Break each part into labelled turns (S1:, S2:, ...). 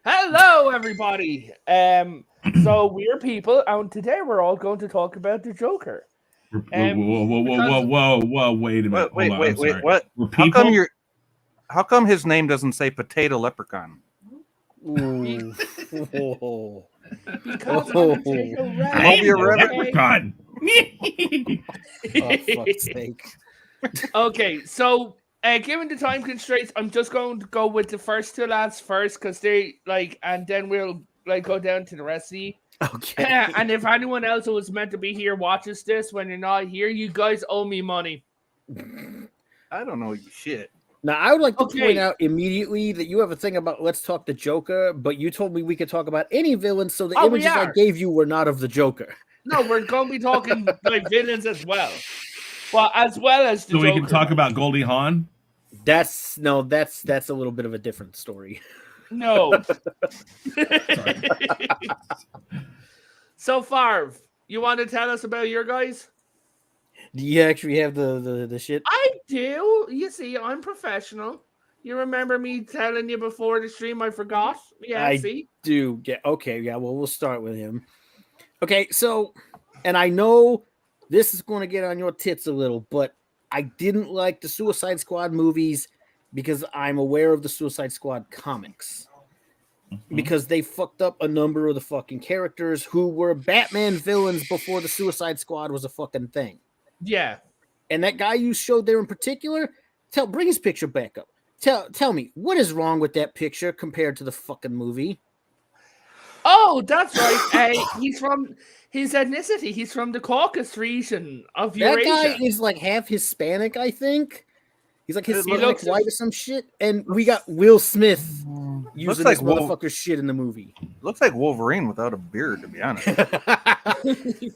S1: Hello, everybody. So we're people, and today we're all going to talk about the Joker. Because
S2: Whoa! Wait a minute.
S3: Wait,
S2: Hold on.
S3: wait,
S2: I'm
S3: wait,
S2: sorry.
S3: what?
S2: We're
S3: How come
S2: people.
S3: you're? How come his name doesn't say Potato Leprechaun?
S4: Ooh.
S1: because I'm a potato
S2: I
S1: rat.
S3: Hope
S2: am
S3: you're
S2: the
S3: ready.
S2: leprechaun.
S4: Oh, fuck's sake.
S1: Okay, so given the time constraints, I'm just going to go with the first two lads first, because they and then we'll go down to the rest of you.
S4: Okay.
S1: And if anyone else who was meant to be here watches this when you're not here, you guys owe me money.
S3: I don't know shit.
S4: Now, I would like to
S1: Okay.
S4: point out immediately that you have a thing about let's talk the Joker, but you told me we could talk about any villain, so the
S1: Oh, we
S4: images I
S1: are.
S4: gave you were not of the Joker.
S1: No, we're going to be talking villains as well. Well, as well as the
S2: So we
S1: Joker.
S2: can talk about Goldie Hawn.
S4: That's a little bit of a different story.
S1: No. So, Farv, you want to tell us about your guys?
S4: Do you actually have the shit?
S1: I do. You see, I'm professional. You remember me telling you before the stream I forgot? Yeah,
S4: I
S1: see?
S4: do. Yeah. Okay. Yeah. Well, we'll start with him. Okay. So, and I know this is going to get on your tits a little, but I didn't like the Suicide Squad movies because I'm aware of the Suicide Squad comics. Because they fucked up a number of the fucking characters who were Batman villains before the Suicide Squad was a fucking thing.
S1: Yeah.
S4: And that guy you showed there in particular, bring his picture back up. Tell me, what is wrong with that picture compared to the fucking movie?
S1: Oh, that's right. He's from his ethnicity. He's from the Caucasus region of Eurasia.
S4: That guy is like half Hispanic, I think. He's like Hispanic white or some shit. And we got Will Smith using
S3: like
S4: this motherfucker's shit in the movie.
S3: Looks like Wolverine without a beard, to be honest.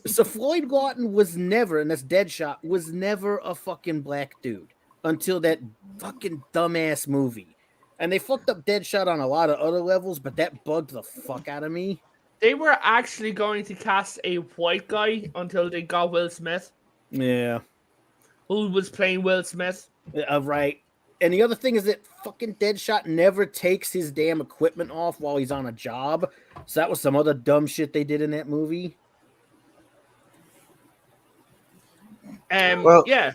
S4: So Floyd Lawton was never, and that's Deadshot, was never a fucking black dude until that fucking dumbass movie. And they fucked up Deadshot on a lot of other levels, but that bugged the fuck out of me.
S1: They were actually going to cast a white guy until they got Will Smith.
S4: Yeah.
S1: Who was playing Will Smith.
S4: Right. And the other thing is that fucking Deadshot never takes his damn equipment off while he's on a job. So that was some other dumb shit they did in that movie.
S3: Well,
S1: yeah.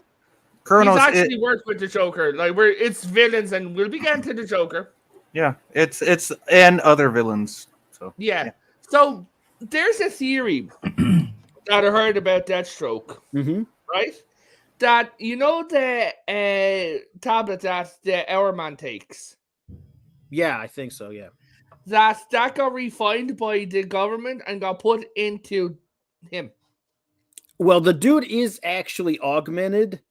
S3: Kronos,
S1: he's actually worked with the Joker. It's villains, and we'll be getting to the Joker.
S3: Yeah, it's and other villains. So
S1: yeah. So there's a theory that I heard about Deathstroke, right? That the tablet that the Hourman takes.
S4: Yeah, I think so. Yeah.
S1: That got refined by the government and got put into him.
S4: Well, the dude is actually augmented.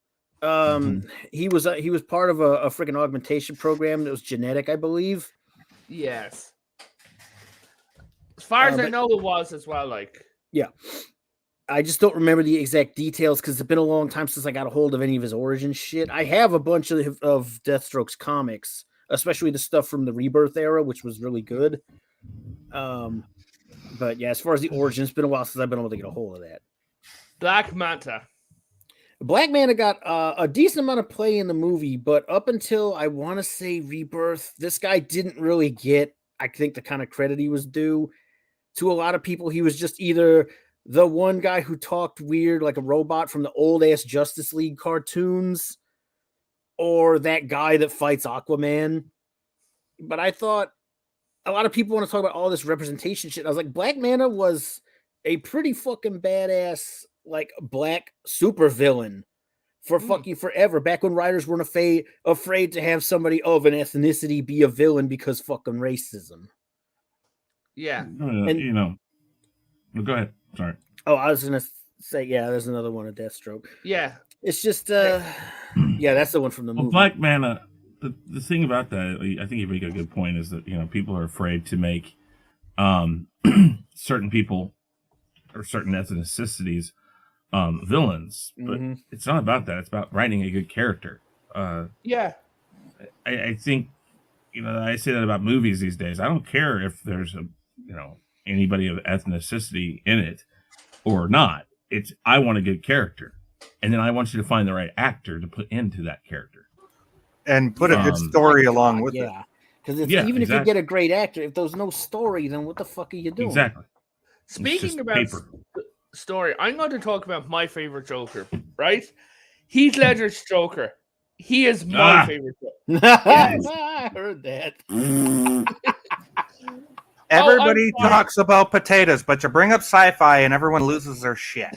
S4: He was part of a freaking augmentation program that was genetic, I believe.
S1: Yes. As far as I know, it was as well.
S4: Yeah. I just don't remember the exact details because it's been a long time since I got a hold of any of his origin shit. I have a bunch of Deathstroke's comics, especially the stuff from the Rebirth era, which was really good. But yeah, as far as the origin, it's been a while since I've been able to get a hold of that.
S1: Black Manta.
S4: Black Manta got a decent amount of play in the movie, but up until I want to say Rebirth, this guy didn't really get, I think, the kind of credit he was due. To a lot of people, he was just either the one guy who talked weird like a robot from the old ass Justice League cartoons, or that guy that fights Aquaman. But I thought a lot of people want to talk about all this representation shit. I was like, Black Manta was a pretty fucking badass, like, black super villain for fucking forever. Back when writers weren't afraid to have somebody of an ethnicity be a villain because fucking racism.
S1: Yeah.
S2: And go ahead. Sorry.
S4: Oh, I was gonna say, yeah, there's another one of Deathstroke.
S1: Yeah.
S4: It's just yeah, that's the one from the movie.
S2: Black Manta, the thing about that, I think you make a good point, is that people are afraid to make certain people or certain ethnicities villains, but it's not about that. It's about writing a good character.
S1: Yeah.
S2: I think I say that about movies these days. I don't care if there's anybody of ethnicity in it or not. I want a good character, and then I want you to find the right actor to put into that character
S3: and put a good story along with it.
S4: Because even if you get a great actor, if there's no story, then what the fuck are you doing?
S2: Exactly.
S1: Speaking about story, I'm going to talk about my favorite Joker, right? Heath Ledger's Joker. He is my favorite Joker.
S4: I heard that.
S3: Everybody talks about potatoes, but you bring up sci-fi and everyone loses their shit.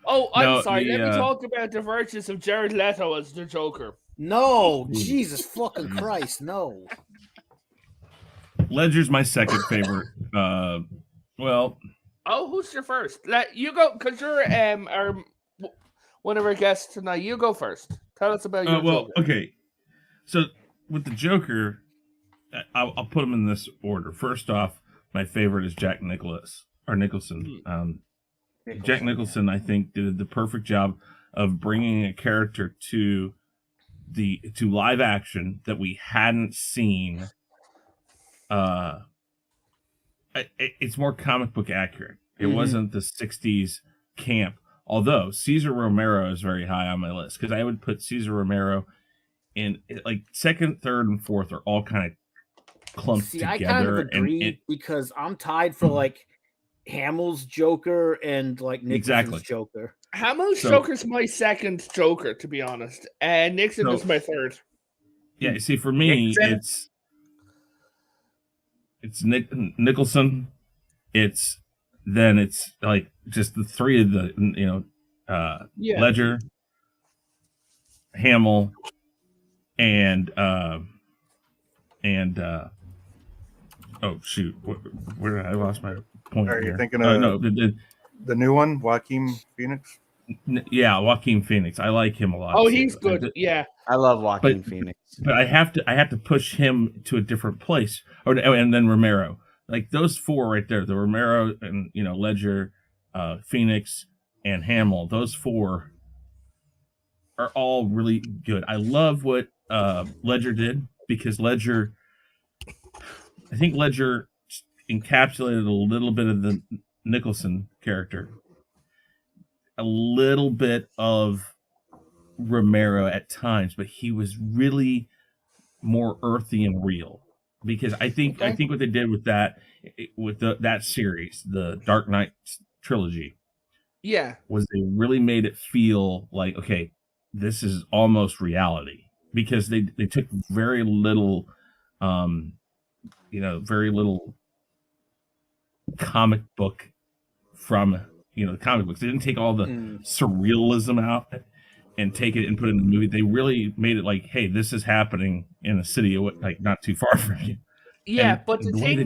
S1: Oh, I'm sorry. Let me talk about the virtues of Jared Leto as the Joker.
S4: No, Jesus fucking Christ, no.
S2: Ledger's my second favorite.
S1: Who's your first? You go, because you're one of our guests tonight. You go first. Tell us about your Joker.
S2: Okay. So with the Joker, I'll put them in this order. First off, my favorite is Jack Nicholson. Jack Nicholson, I think, did the perfect job of bringing a character to live action that we hadn't seen. It's more comic book accurate. It wasn't the 60s camp. Although Cesar Romero is very high on my list, because I would put Cesar Romero in like second, third, and fourth are all kind of clumped together.
S4: I kind of agree because I'm tied for like Hamill's Joker and like Nixon's Joker.
S1: Hamill's Joker's my second Joker, to be honest, and Nixon is my third.
S2: Yeah, see, for me, it's Nicholson. It's like just the three of the Ledger, Hamill, and oh shoot, where did I lost my point?
S3: Are you
S2: here?
S3: thinking of
S2: no,
S3: the new one, Joaquin Phoenix?
S2: Yeah, Joaquin Phoenix. I like him a lot.
S1: Oh, he's good. Yeah,
S5: I love Joaquin Phoenix.
S2: But I have to push him to a different place. And then Romero. Like those four right there, the Romero and Ledger, Phoenix, and Hamill. Those four are all really good. I love what Ledger did, because Ledger encapsulated a little bit of the Nicholson character, a little bit of Romero at times, but he was really more earthy and real. Because I think what they did with that series, the Dark Knight trilogy, was they really made it feel like, okay, this is almost reality, because they took very little comic book from the comic books. They didn't take all the surrealism out and take it and put it in the movie. They really made it like, hey, this is happening in a city like not too far from you.
S1: Yeah, but the thing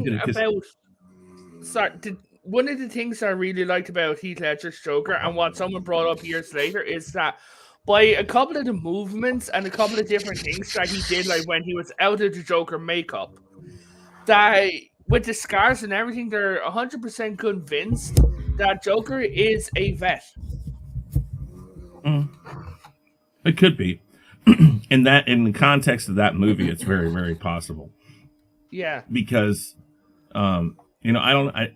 S1: one of the things I really liked about Heath Ledger's Joker, and what someone brought up years later, is that by a couple of the movements and a couple of different things that he did, like when he was out of the Joker makeup, that with the scars and everything, they're 100% convinced that Joker is a vet.
S2: It could be. In the context of that movie, it's very, very possible.
S1: Yeah.
S2: Because, I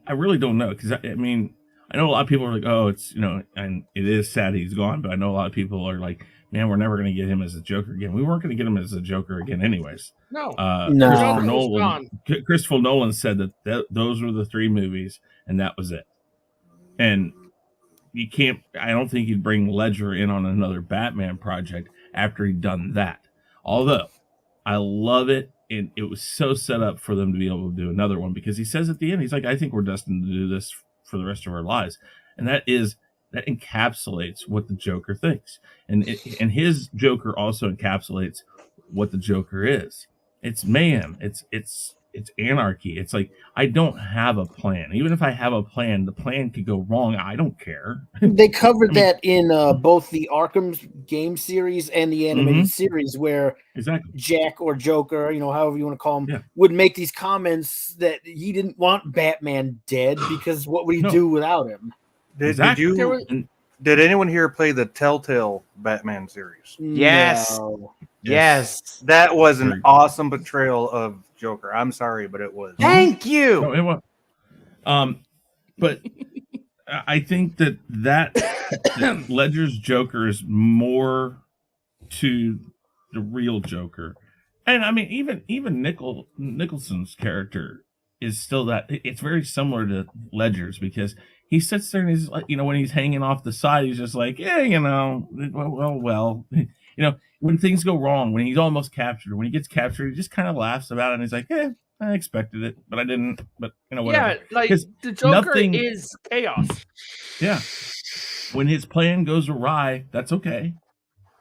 S2: really don't know. Because, I mean, I know a lot of people are like, oh, it's, and it is sad he's gone. But I know a lot of people are like, man, we're never going to get him as a Joker again. We weren't going to get him as a Joker again anyways.
S1: No.
S2: Christopher Nolan said that those were the three movies, and that was it. And I don't think you'd bring Ledger in on another Batman project after he'd done that. Although, I love it, and it was so set up for them to be able to do another one, because he says at the end, he's like, I think we're destined to do this for the rest of our lives. And that encapsulates what the Joker thinks. And his Joker also encapsulates what the Joker is. It's mayhem. It's anarchy. It's like, I don't have a plan. Even if I have a plan, the plan could go wrong. I don't care.
S4: They covered that in both the Arkham game series and the animated series, where Jack or Joker, however you want to call him, would make these comments that he didn't want Batman dead, because what would he do without him?
S3: Did anyone here play the Telltale Batman series?
S5: Yes.
S4: No.
S5: Yes.
S3: That was an awesome portrayal of Joker. I'm sorry, but it was.
S5: Thank you.
S2: No, it was. But I think that Ledger's Joker is more to the real Joker And I mean, even Nicholson's character is still that. It's very similar to Ledger's because he sits there and he's like, when he's hanging off the side, he's just like, yeah, well, when things go wrong, when he's almost captured, when he gets captured, he just kind of laughs about it and he's like, yeah, I expected it, but I didn't. But whatever.
S1: Yeah, like
S2: 'Cause
S1: the Joker
S2: nothing-
S1: is chaos.
S2: Yeah. When his plan goes awry, that's okay.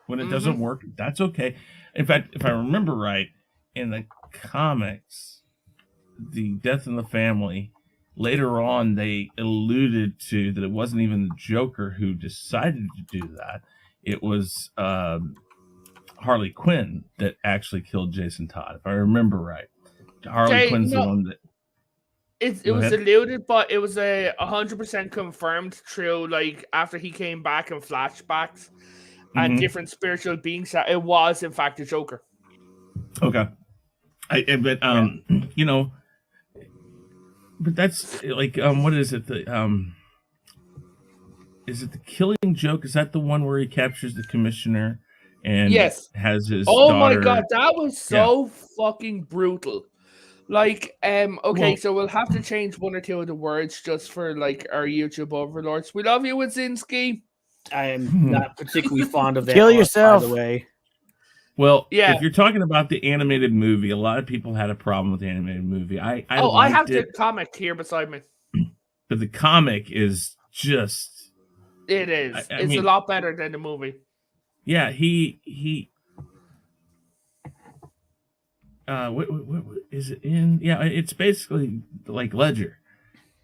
S2: When it doesn't work, that's okay. In fact, if I remember right, in the comics, the Death in the Family, later on they alluded to that it wasn't even the Joker who decided to do that. It was Harley Quinn that actually killed Jason Todd, if I remember right. Harley Quinn's the one that...
S1: It
S2: Go
S1: was
S2: ahead.
S1: alluded, but it was 100% confirmed through, like, after he came back in flashbacks and
S2: Mhm.
S1: different spiritual beings that it was, in fact, the Joker.
S2: Okay. But that's like, what is it? Is it the Killing Joke? Is that the one where he captures the commissioner and
S1: Yes.
S2: has his
S1: Oh
S2: daughter?
S1: my god, that was so fucking brutal. Like, okay,
S2: Well-
S1: so we'll have to change one or two of the words just for, like, our YouTube overlords. We love you, Wazinski.
S4: I am not particularly fond of that.
S5: Kill
S4: art,
S5: yourself.
S4: by the way.
S2: Well,
S1: Yeah.
S2: if you're talking about the animated movie, a lot of people had a problem with the animated movie. I
S1: I have
S2: liked
S1: the
S2: it,
S1: comic here beside me.
S2: but the comic is just
S1: It is.
S2: I
S1: It's
S2: mean-
S1: a lot better than the movie.
S2: yeah. He what is it in? Yeah, it's basically like Ledger.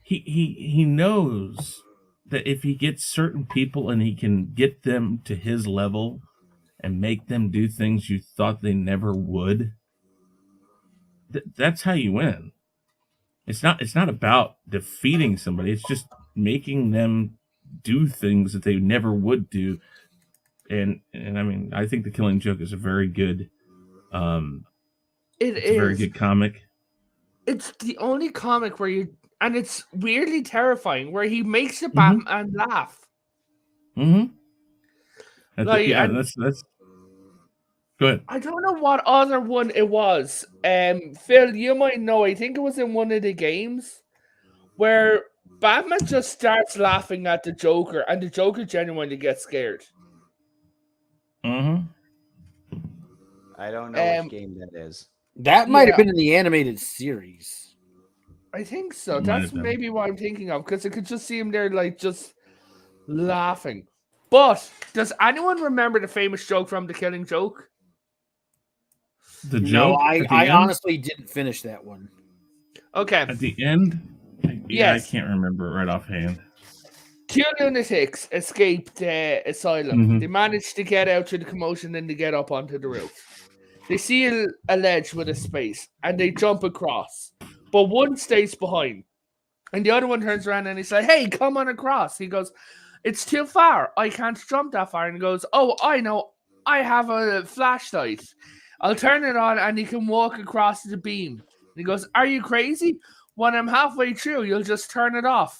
S2: He knows that if he gets certain people and he can get them to his level and make them do things you thought they never would, that's how you win. It's not about defeating somebody. It's just making them do things that they never would do. And I mean, I think The Killing Joke is a very good
S1: It
S2: it's a very
S1: is.
S2: good comic.
S1: It's the only comic where and it's weirdly terrifying, where he makes the Batman laugh.
S2: Mm-hmm.
S1: Like,
S2: yeah,
S1: and-
S2: that's go ahead.
S1: I don't know what other one it was. Phil, you might know. I think it was in one of the games where Batman just starts laughing at the Joker, and the Joker genuinely gets scared.
S2: Mm-hmm.
S5: I don't know
S1: Um,
S5: which game that is.
S4: That might
S1: Yeah.
S4: have been in the animated series.
S1: I think so.
S2: Might
S1: That's
S2: have been.
S1: maybe what I'm thinking of, because I could just see him there, like, just laughing. But does anyone remember the famous joke from The Killing Joke?
S2: The
S4: No,
S2: joke
S4: I
S2: at the end?
S4: honestly didn't finish that one.
S1: Okay.
S2: At the end,
S1: Yes.
S2: I can't remember it right offhand.
S1: Two lunatics escaped the asylum.
S2: Mhm.
S1: They managed to get out through the commotion and they get up onto the roof. They see a ledge with a space and they jump across. But one stays behind. And the other one turns around and he's like, hey, come on across. He goes, it's too far. I can't jump that far. And he goes, oh, I know. I have a flashlight. I'll turn it on and you can walk across the beam. And he goes, are you crazy? When I'm halfway through, you'll just turn it off.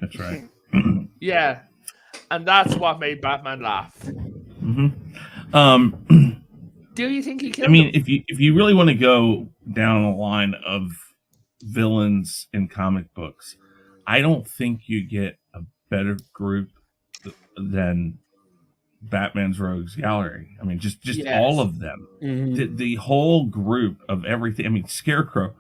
S2: That's right.
S1: Yeah. And that's what made Batman laugh.
S2: hmm
S1: Do you think he killed
S2: I mean,
S1: him?
S2: if you really want to go down a line of villains in comic books, I don't think you get a better group than Batman's Rogues Gallery. I mean, just
S1: Yes.
S2: all of them. The whole group of everything. I mean, Scarecrow,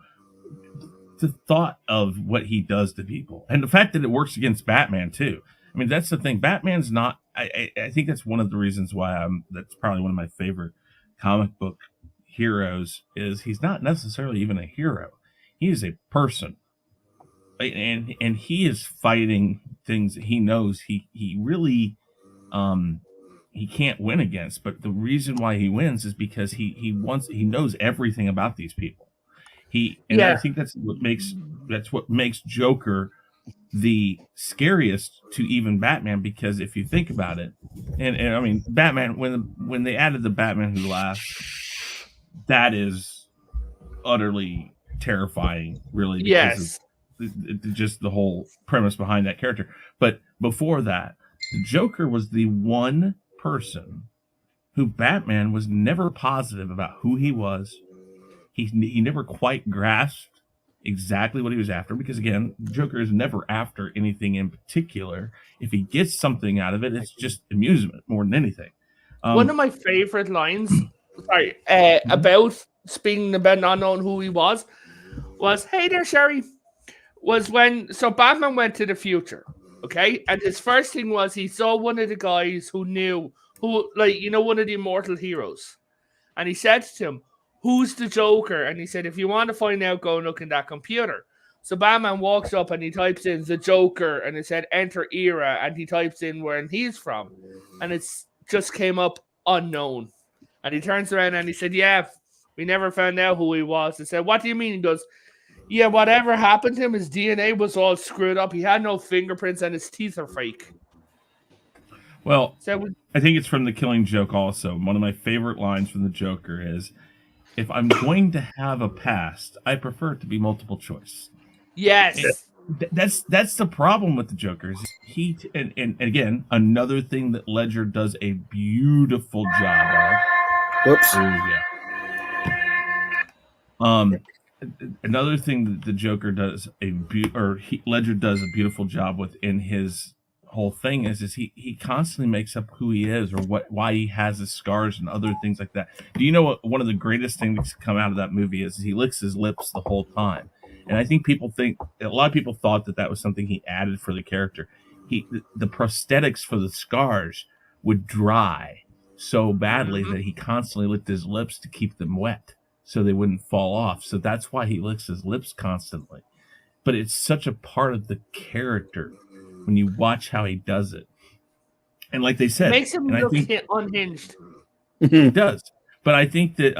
S2: the thought of what he does to people and the fact that it works against Batman too. I mean, that's the thing. Batman's not, I think that's one of the reasons why that's probably one of my favorite comic book heroes is he's not necessarily even a hero. He is a person. And he is fighting things that he knows he really, he can't win against, but the reason why he wins is because he knows everything about these people. I think that's what makes Joker the scariest to even Batman, because if you think about it, and I mean Batman, when they added the Batman Who Laughs, that is utterly terrifying, really.
S1: Yes.
S2: Just the whole premise behind that character. But before that, the Joker was the one person who Batman was never positive about who he was. He never quite grasped exactly what he was after, because again, Joker is never after anything in particular. If he gets something out of it, it's just amusement more than anything.
S1: One of my favorite lines, about speaking about not knowing who he was, "Hey there, Sherry," was when Batman went to the future, okay, and his first thing was he saw one of the guys who knew one of the immortal heroes, and he said to him, "Who's the Joker?" And he said, "If you want to find out, go and look in that computer." So Batman walks up and he types in the Joker, and it said enter era, and he types in where he's from, and it's just came up unknown. And he turns around and he said, "Yeah, we never found out who he was." I said, "What do you mean?" He goes, "Yeah, whatever happened to him, his DNA was all screwed up. He had no fingerprints and his teeth are fake."
S2: Well,
S1: So
S2: I think it's from The Killing Joke also. One of my favorite lines from the Joker is, "If I'm going to have a past, I prefer it to be multiple choice."
S1: yes.
S2: That's the problem with the Joker. And again, another thing that Ledger does a beautiful job of.
S4: Whoops.
S2: Another thing that the Joker does Ledger does a beautiful job with in his whole thing is he constantly makes up who he is, or why he has his scars and other things like that. Do you know what one of the greatest things to come out of that movie is? He licks his lips the whole time. And I think a lot of people thought that was something he added for the character. The prosthetics for the scars would dry so badly that he constantly licked his lips to keep them wet so they wouldn't fall off. So that's why he licks his lips constantly. But it's such a part of the character when you watch how he does it. And like they said,
S1: It makes him look unhinged.
S2: It does. But I think that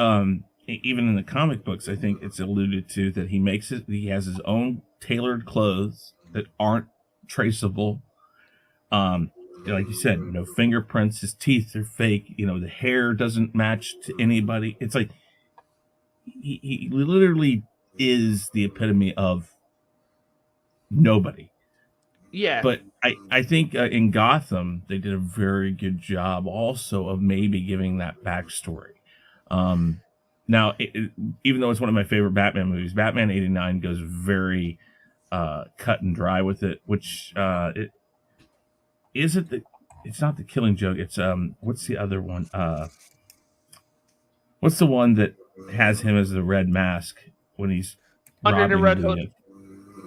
S2: even in the comic books, I think it's alluded to that he has his own tailored clothes that aren't traceable. Like you said, no fingerprints, his teeth are fake, the hair doesn't match to anybody. It's like he literally is the epitome of nobody.
S1: Yeah.
S2: But I think in Gotham, they did a very good job also of maybe giving that backstory. Now, even though it's one of my favorite Batman movies, Batman '89 goes very cut and dry with it, which it's not The Killing Joke. It's what's the other one? What's the one that has him as the Red Mask when he's
S1: Under the Red Hood?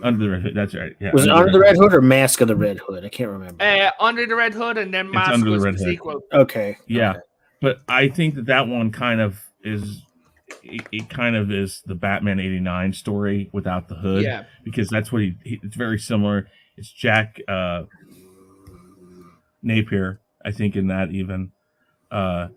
S2: Under the Red Hood. That's right. Yeah.
S4: Was it Under the Red Hood or Mask of the Red Hood? I can't remember.
S1: Under the Red Hood, and then Mask
S2: Under the
S1: was
S2: Red
S1: the
S2: Hood.
S1: sequel.
S4: Okay.
S2: Yeah,
S4: Okay.
S2: but I think that one kind of is. It kind of is the Batman '89 story without the hood, because that's what it's very similar. It's Jack Napier, I think, in that even. But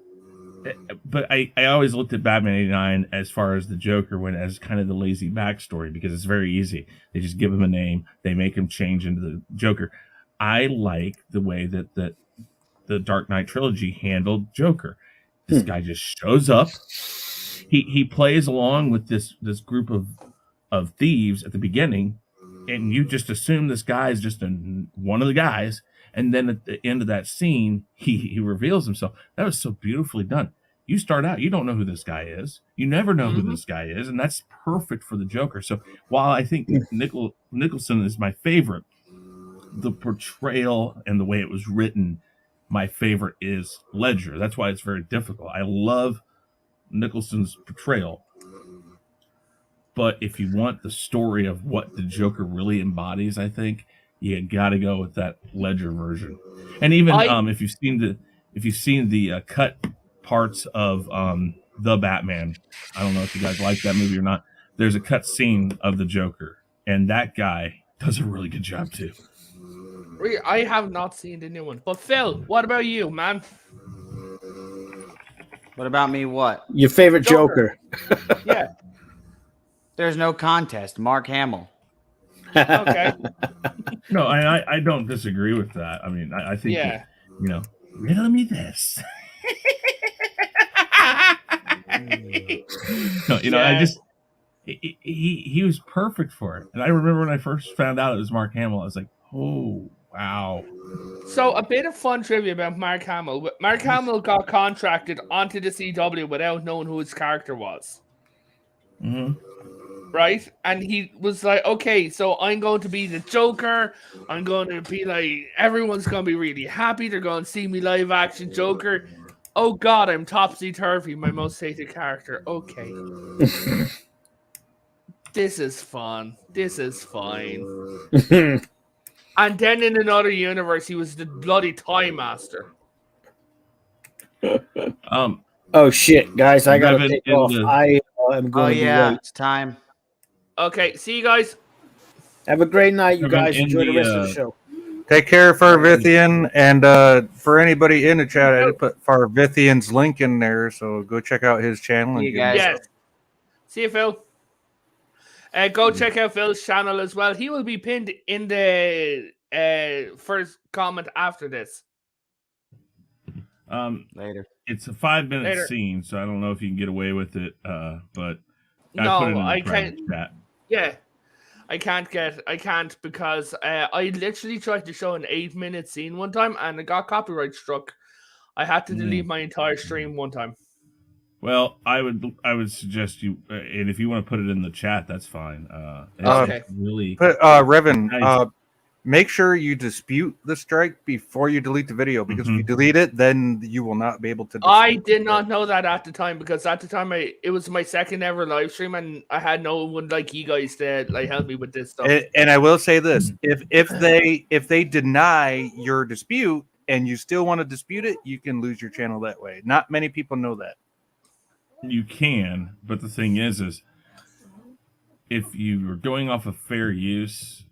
S2: I always looked at Batman '89 as far as the Joker went as kind of the lazy backstory, because it's very easy. They just give him a name, they make him change into the Joker. I like the way that the Dark Knight trilogy handled Joker. This guy just shows up. He plays along with this group of thieves at the beginning, and you just assume this guy is just one of the guys. And then at the end of that scene, he reveals himself. That was so beautifully done. You start out, you don't know who this guy is. You never know who this guy is, and that's perfect for the Joker. So while I think Nicholson is my favorite, the portrayal and the way it was written, my favorite is Ledger. That's why it's very difficult. I love Nicholson's portrayal, but if you want the story of what the Joker really embodies, I think you got to go with that Ledger version. And even if you've seen the cut parts of the Batman, I don't know if you guys like that movie or not. There's a cut scene of the Joker, and that guy does a really good job too.
S1: I have not seen the new one, but Phil, what about you, man?
S5: What about me? What?
S4: Your favorite Joker?
S1: Yeah.
S5: There's no contest. Mark Hamill.
S1: Okay.
S2: No, I don't disagree with that. I mean, I think that, riddle me this. No, I just he was perfect for it. And I remember when I first found out it was Mark Hamill, I was like, oh Wow.
S1: So a bit of fun trivia about Mark Hamill. Mark Hamill got contracted onto the CW without knowing who his character was.
S2: Mm-hmm.
S1: Right? And he was like, okay, so I'm going to be the Joker. I'm going to be like, everyone's going to be really happy. They're going to see me live action Joker. Oh God, I'm topsy-turvy, my most hated character. Okay. This is fun. This is fine. And then in another universe, he was the bloody Time Master.
S4: Oh shit, guys! I gotta
S2: Revan
S4: take
S2: in
S4: off.
S2: the-
S4: I am
S5: Oh
S4: going to be
S5: yeah,
S4: late.
S5: it's time.
S1: Okay, see you guys.
S4: Have a great night, you
S2: Revan
S4: guys.
S2: in
S4: Enjoy the
S2: the,
S4: rest of the show.
S3: Take care, Farvithian, and for anybody in the chat, I did put Farvithian's link in there, so go check out his channel.
S5: See
S3: And
S5: you
S3: give him a
S5: guys.
S3: sub.
S1: Yes. See you, Phil. Go check out Phil's channel as well. He will be pinned in the first comment after this.
S5: Later.
S2: It's a 5-minute
S1: Later.
S2: scene, so I don't know if you can get away with it. But I
S1: No,
S2: put it in the
S1: I
S2: private
S1: can't.
S2: chat.
S1: Yeah, I can't because I literally tried to show an 8-minute scene one time and it got copyright struck. I had to delete my entire stream one time.
S2: Well, I would suggest you, and if you want to put it in the chat, that's fine. It's
S1: Okay.
S2: really
S3: But Revan,
S2: Nice.
S3: make sure you dispute the strike before you delete the video, because if you delete it, then you will not be able to.
S1: I
S3: dispute
S1: did
S3: it.
S1: not know that at the time because at the time it was my second ever live stream and I had no one like you guys to like help me with this stuff.
S3: And I will say this: if they deny your dispute and you still want to dispute it, you can lose your channel that way. Not many people know that.
S2: you can, but the thing is if you are going off of fair use,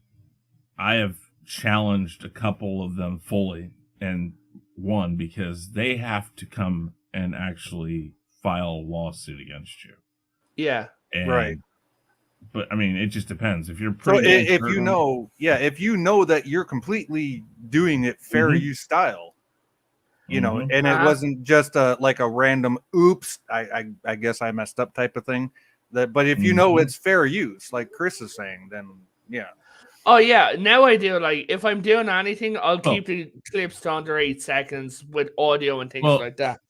S2: I have challenged a couple of them fully and won because they have to come and actually file a lawsuit against you.
S1: Yeah.
S2: And,
S3: Right.
S2: But I mean, it just depends. If you're
S3: So
S2: pretty
S3: if you know, if you know that you're completely doing it fair use style, you know, and it wasn't just like a random oops, I guess I messed up type of thing. But if you know it's fair use, like Chris is saying, then yeah.
S1: Oh yeah, now I do. Like if I'm doing anything, I'll keep the clips to under 8 seconds with audio and things like that.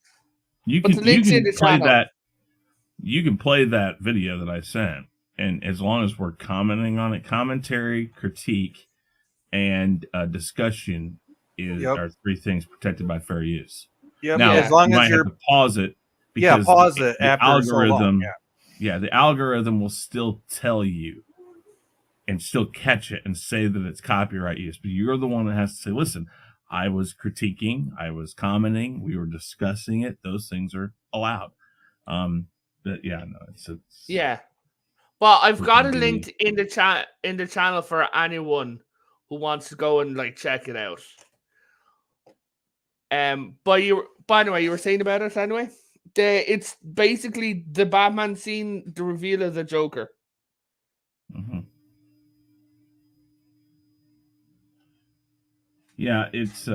S2: You
S1: But
S2: can,
S1: the link's in the
S2: play
S1: channel.
S2: that. You can play that video that I sent, and as long as we're commenting on it, commentary, critique, and discussion are 3 things protected by fair use.
S3: Yep.
S2: Now,
S3: as long
S2: you
S3: as
S2: might
S3: you're
S2: have to pause it.
S3: pause it
S2: the
S3: after
S2: algorithm.
S3: so long,
S2: the algorithm will still tell you and still catch it and say that it's copyright use, but you're the one that has to say, "Listen, I was critiquing, I was commenting, we were discussing it. Those things are allowed." But yeah, no, it's
S1: yeah. Well, I've got it
S2: be-
S1: linked in the chat in the channel for anyone who wants to go and like check it out. But by the way, you were saying about it anyway. It's basically the Batman scene, the reveal of the Joker.
S2: Yeah,
S1: it's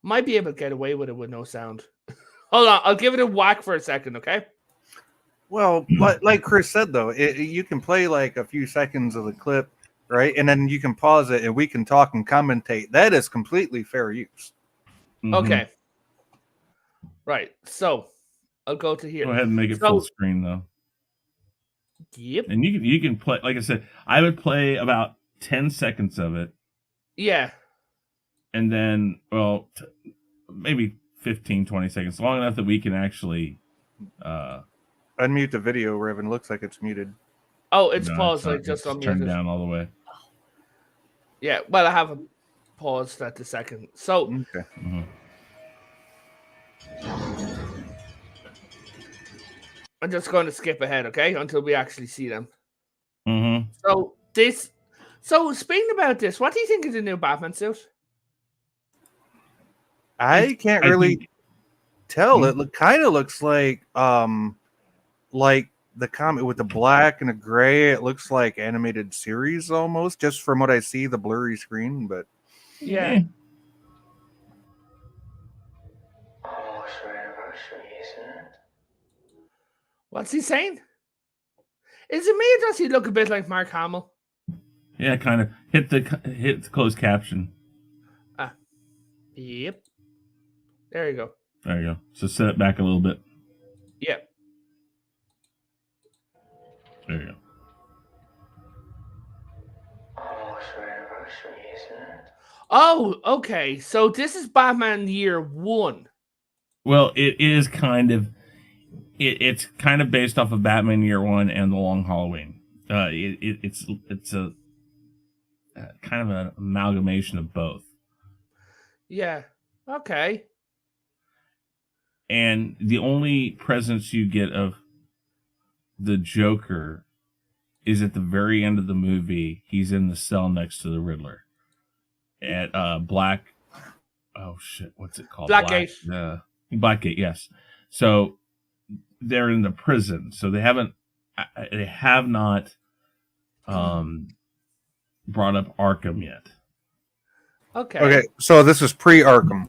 S1: might be able to get away with it with no sound. Hold on, I'll give it a whack for a second, okay?
S3: Well, like Chris said, though, you can play like a few seconds of the clip, right? And then you can pause it and we can talk and commentate. That is completely fair use.
S1: Okay. Right. So I'll go to here.
S2: Go ahead and make it full screen though.
S1: Yep.
S2: And you can play, like I said, I would play about 10 seconds of it.
S1: Yeah.
S2: And then, well, maybe 15, 20 seconds, long enough that we can actually
S3: unmute the video, Revan. Looks like it's muted.
S1: Oh, it's paused. Like just
S2: turned
S1: unmuted.
S2: down all the way.
S1: Yeah. Well, I have a paused at the second. So.
S3: Okay.
S1: I'm just going to skip ahead, okay, until we actually see them.
S2: Mm-hmm.
S1: So speaking about this, what do you think of the new Batman suit?
S3: I can't really tell. It kind of looks like the comic with the black and the gray. It looks like animated series almost, just from what I see, the blurry screen. But
S1: yeah. What's he saying? Is it me? Does he look a bit like Mark Hamill?
S2: Yeah, kind of. Hit the closed caption.
S1: Yep. There you go.
S2: There you go. So set it back a little bit.
S1: Yep.
S2: There you go.
S1: Oh, okay. So this is Batman Year One.
S2: Well, it is kind of. It's kind of based off of Batman Year One and The Long Halloween. It's a kind of an amalgamation of both.
S1: Yeah. Okay.
S2: And the only presence you get of the Joker is at the very end of the movie. He's in the cell next to the Riddler at Black. Oh shit! What's it called?
S1: Blackgate.
S2: Blackgate. Yes. So they're in the prison. So they have not brought up Arkham yet.
S1: Okay.
S3: Okay, so this is pre-Arkham.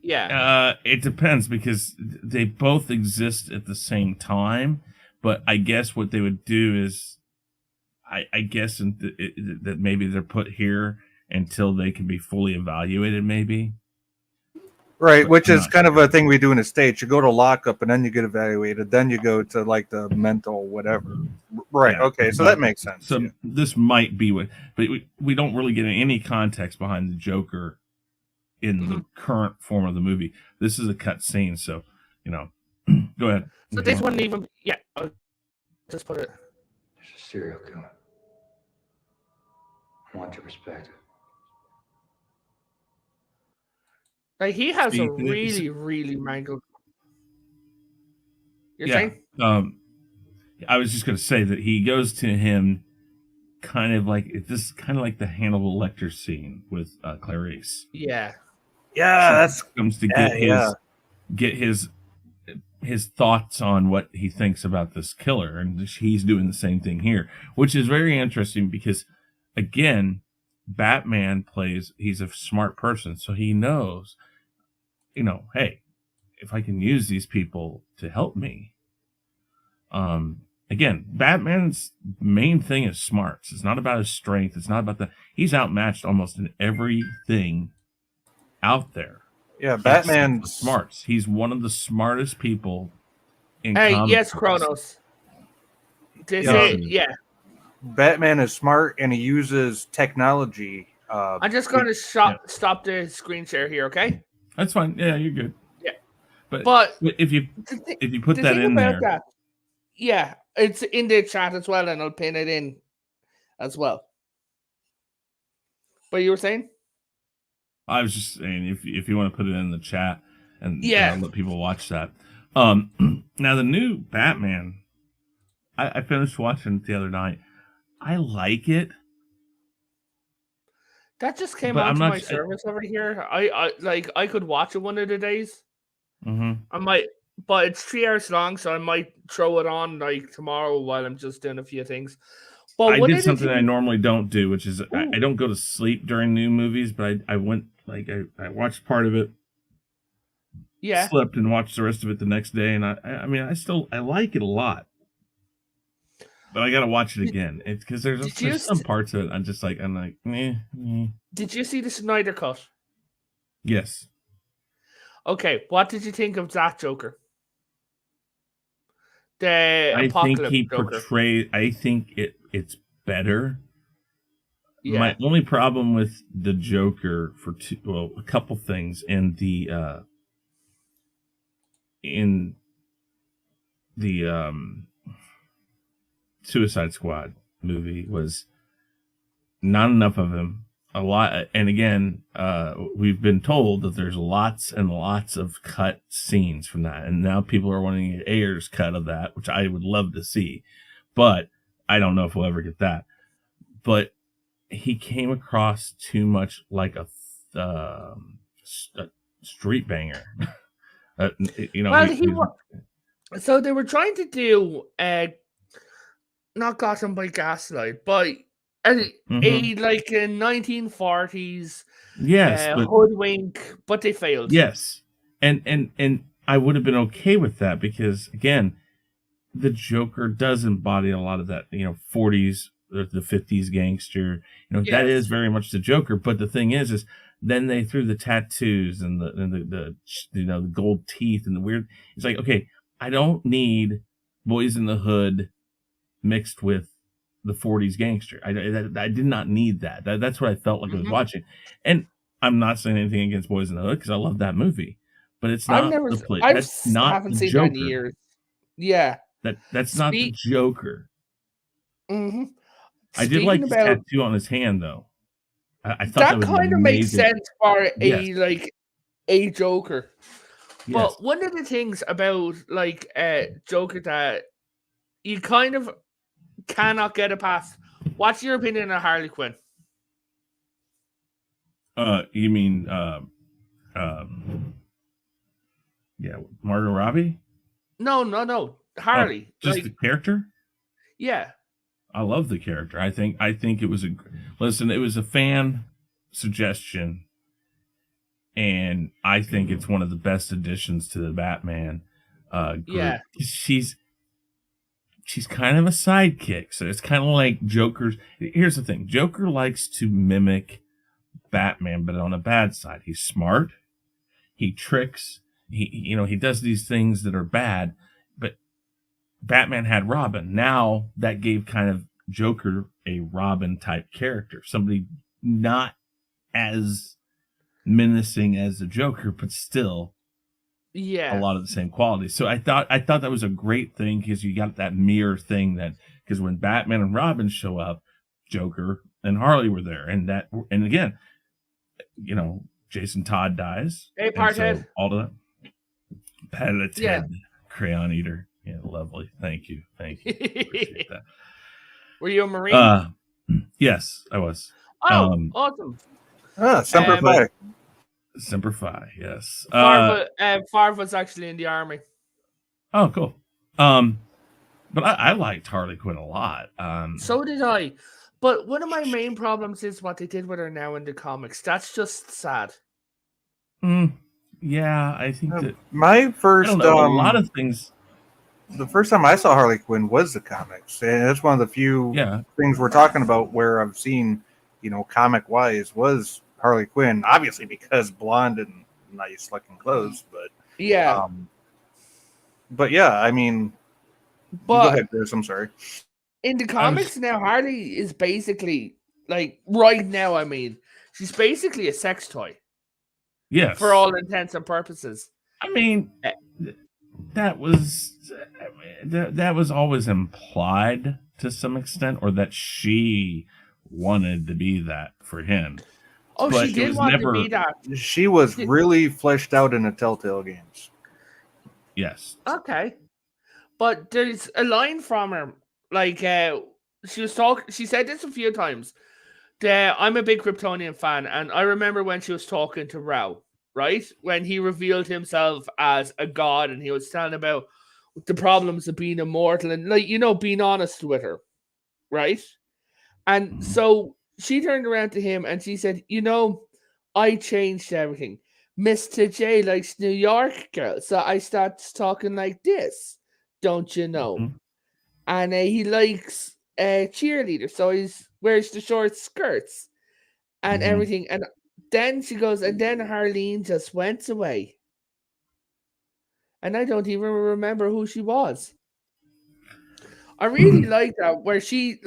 S1: Yeah.
S2: It depends because they both exist at the same time. But I guess what they would do is, I guess that maybe they're put here until they can be fully evaluated. Maybe.
S3: Right,
S2: But
S3: which
S2: I'm
S3: is
S2: not
S3: kind of
S2: sure.
S3: a thing we do in the States. You go to lockup and then you get evaluated. Then you go to like the mental whatever. Right,
S2: Yeah,
S3: okay, so
S2: but-
S3: that makes sense.
S2: So
S3: yeah.
S2: this might be what, but we don't really get any context behind the Joker in the current form of the movie. This is a cut scene, so go ahead.
S1: So this wouldn't even. Yeah. I'll just put it.
S6: There's a serial killer. I want your perspective.
S1: Like he has
S2: See,
S1: a really, really mangled. You're saying?
S2: I was just going to say that he goes to him kind of like the Hannibal Lecter scene with Clarice.
S1: Yeah.
S3: Yeah, that's
S2: Comes to get his thoughts on what he thinks about this killer, and he's doing the same thing here, which is very interesting because, again, Batman he's a smart person, so he knows, hey, if I can use these people to help me. Again, Batman's main thing is smarts. It's not about his strength. It's not about he's outmatched almost in everything out there.
S3: yeah,
S2: Except for
S3: Batman's
S2: smarts. He's one of the smartest people in
S1: Hey,
S2: comic
S1: yes,
S2: books.
S1: Kronos. This
S3: Yeah.
S1: is, yeah.
S3: Batman is smart and he uses technology.
S1: I'm just going to stop the screen share here, okay?
S2: That's fine. Yeah, you're good.
S1: Yeah.
S2: But
S1: But
S2: if you put
S1: the
S2: that
S1: thing
S2: in
S1: about
S2: there,
S1: that, yeah, it's in the chat as well, and I'll pin it in as well. But you were saying?
S2: I was just saying if you want to put it in the chat and
S1: Yeah.
S2: let people watch that. Now the new Batman, I finished watching it the other night. I like it.
S1: That just came
S2: But I'm
S1: onto
S2: not
S1: my
S2: s- I-
S1: service over here. I could watch it one of the days.
S2: Mm-hmm.
S1: I might, but it's 3 hours long, so I might throw it on like tomorrow while I'm just doing a few things. But
S2: I
S1: one
S2: did
S1: of the
S2: something I
S1: things-
S2: normally don't do, which is I
S1: Ooh.
S2: don't go to sleep during new movies, but I went I watched part of it,
S1: yeah.
S2: slept, and watched the rest of it the next day, and I mean I like it a lot, but I got to watch it again. It's because
S1: Did you
S2: there's some
S1: s-
S2: parts of it I'm like
S1: Did you see the Snyder Cut?
S2: yes.
S1: Okay, what did you think of that Joker? The
S2: I think
S1: Apocalypse
S2: he
S1: Joker.
S2: portrayed. I think it's better.
S1: Yeah.
S2: My only problem with the Joker a couple things in the Suicide Squad movie was not enough of him. A lot, and again, we've been told that there's lots and lots of cut scenes from that, and now people are wanting an Ayers cut of that, which I would love to see, but I don't know if we'll ever get that. But he came across too much like a street banger.
S1: Well, so they were trying to do not Gotham by Gaslight, but a like a 1940s
S2: yes, but
S1: hoodwink, but they failed.
S2: yes, and I would have been okay with that because again, the Joker does embody a lot of that, 40s, the 50s gangster. That is very much the Joker. But the thing is then they threw the tattoos and the the gold teeth and the weird. It's like, okay, I don't need Boys in the Hood mixed with the 40s gangster. I did not need that. That's what I felt like I was watching. And I'm not saying anything against Boys in the Hood because I love that movie, but it's not the play. That's not
S1: haven't
S2: the
S1: seen
S2: Joker.
S1: that in years. Yeah,
S2: that's not the Joker.
S1: Mm-hmm.
S2: I did like his tattoo on his hand, though. I thought that
S1: kind of makes sense for a Joker.
S2: Yes.
S1: But one of the things about Joker that you kind of cannot get it past. What's your opinion on Harley Quinn?
S2: You mean Margot Robbie?
S1: No. Harley.
S2: Just the character?
S1: Yeah.
S2: I love the character. I think it was it was a fan suggestion, and I think it's one of the best additions to the Batman group.
S1: Yeah.
S2: She's kind of a sidekick, so it's kind of like Joker's. Here's the thing: Joker likes to mimic Batman, but on a bad side. He's smart. He tricks. He does these things that are bad, but Batman had Robin. Now that gave kind of Joker a Robin type character, somebody not as menacing as the Joker, but still a lot of the same qualities. So I thought that was a great thing because you got that mirror thing because when Batman and Robin show up, Joker and Harley were there, and again, Jason Todd dies.
S1: Hey, Parthead.
S2: So all of that. Pat of the Ted, Crayon Eater. Yeah, lovely. Thank you. Appreciate that.
S1: Were you a Marine?
S2: Yes, I was.
S1: Oh, awesome.
S3: Semper Fi.
S2: Semper Fi, yes.
S1: Favre was actually in the army.
S2: Oh, cool. But I liked Harley Quinn a lot.
S1: So did I. But one of my main problems is what they did with her now in the comics. That's just sad.
S2: Yeah, I think that
S3: my first
S2: a lot of things.
S3: The first time I saw Harley Quinn was the comics, and that's one of the few things we're talking about where I've seen, comic wise, was Harley Quinn. Obviously, because blonde and nice looking clothes, but I mean, go ahead, Chris. I'm sorry.
S1: In the comics now, Harley is basically right now. I mean, she's basically a sex toy.
S2: Yes,
S1: for all intents and purposes.
S2: I mean, that was always implied to some extent, or that she wanted to be that for him.
S1: Oh, but she did want to be that.
S3: She was really fleshed out in the Telltale games.
S2: Yes.
S1: Okay, but there's a line from her, she said this a few times. I'm a big Kryptonian fan, and I remember when she was talking to Rao, right? When he revealed himself as a god, and he was telling about the problems of being immortal and, being honest with her, right? And so she turned around to him and she said, I changed everything. Mr. J likes New York girls, so I started talking like this, don't you know? Mm-hmm. And he likes cheerleaders, so he wears the short skirts and everything. And then she goes, and then Harleen just went away. And I don't even remember who she was. I really like that, where she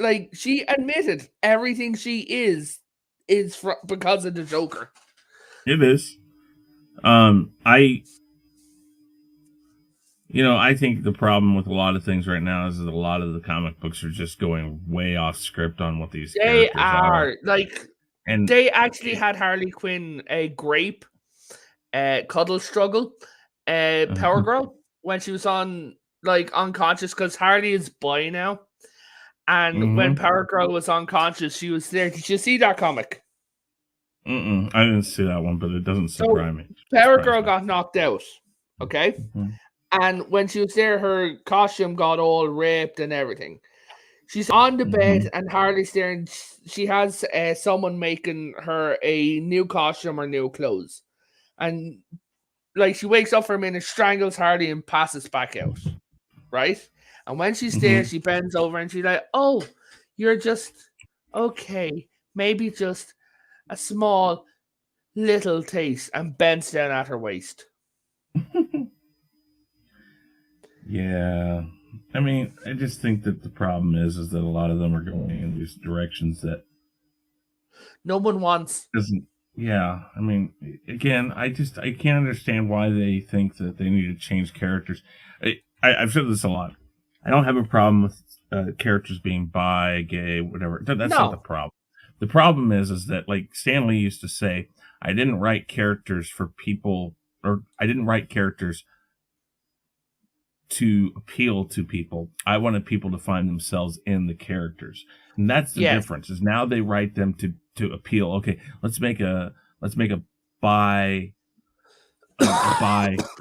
S1: admitted everything she is because of the Joker.
S2: It is. I think the problem with a lot of things right now is that a lot of the comic books are just going way off script on what these characters are.
S1: And they actually had Harley Quinn grape cuddle struggle Power Girl when she was on unconscious, because Harley is bi now, and when Power Girl was unconscious, she was there. Did you see that comic?
S2: I didn't see that one, but it doesn't surprise me.
S1: Power Girl got knocked out, okay? And when she was there, her costume got all ripped and everything. She's on the bed, and Harley's there, and she has someone making her a new costume or new clothes. And she wakes up for a minute, strangles Harley, and passes back out, right? And when she's there, she bends over and she's like, "Oh, you're just okay. Maybe just a small little taste," and bends down at her waist.
S2: Yeah. I mean, I just think that the problem is that a lot of them are going in these directions that
S1: no one wants.
S2: Doesn't. Yeah. I mean, again, I can't understand why they think that they need to change characters. I've said this a lot. I don't have a problem with characters being bi, gay, whatever. That's not the problem. The problem is that, like Stan Lee used to say, I didn't write characters for people, or I didn't write characters to appeal to people. I wanted people to find themselves in the characters, and that's the difference. Is now they write them to appeal. Okay, let's make a bi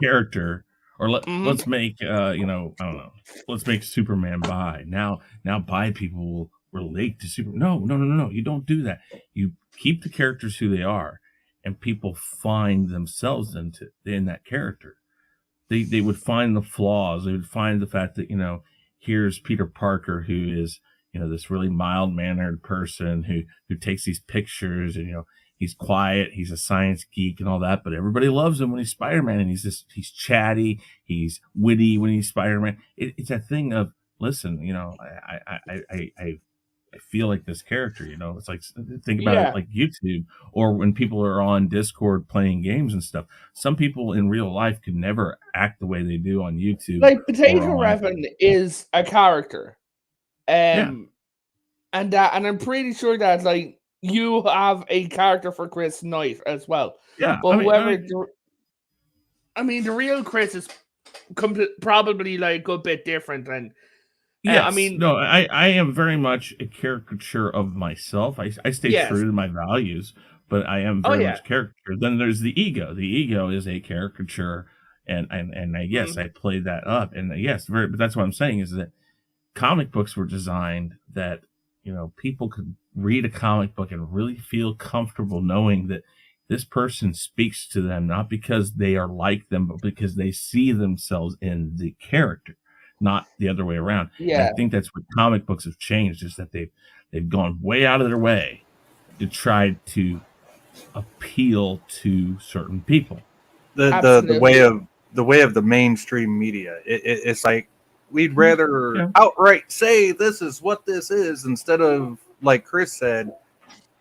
S2: character, or let's make I don't know, let's make Superman bi. Now bi people will relate to Superman. No. You don't do that. You keep the characters who they are, and people find themselves in that character. They would find the flaws. They would find the fact that, here's Peter Parker, who is, this really mild-mannered person who takes these pictures, and, he's quiet, he's a science geek and all that, but everybody loves him when he's Spider-Man, and he's chatty, he's witty when he's Spider-Man. It's a thing of, listen, I feel like this character, it's like, think about it like YouTube, or when people are on Discord playing games and stuff. Some people in real life could never act the way they do on YouTube.
S1: Like Potato Revan is a character. And I'm pretty sure that, like, you have a character for Chris Knight as well.
S2: Yeah.
S1: But the real Chris is probably like a bit different than.
S2: Yeah, I am very much a caricature of myself. I stay true to my values, but I am very much caricature. Then there's the ego. The ego is a caricature, and I played that up, and but that's what I'm saying is that comic books were designed that people could read a comic book and really feel comfortable knowing that this person speaks to them not because they are like them, but because they see themselves in the character. Not the other way around.
S1: Yeah,
S2: and I think that's what comic books have changed, is that they've gone way out of their way to try to appeal to certain people.
S3: The way of the mainstream media. It's like we'd rather outright say this is what this is instead of, like Chris said,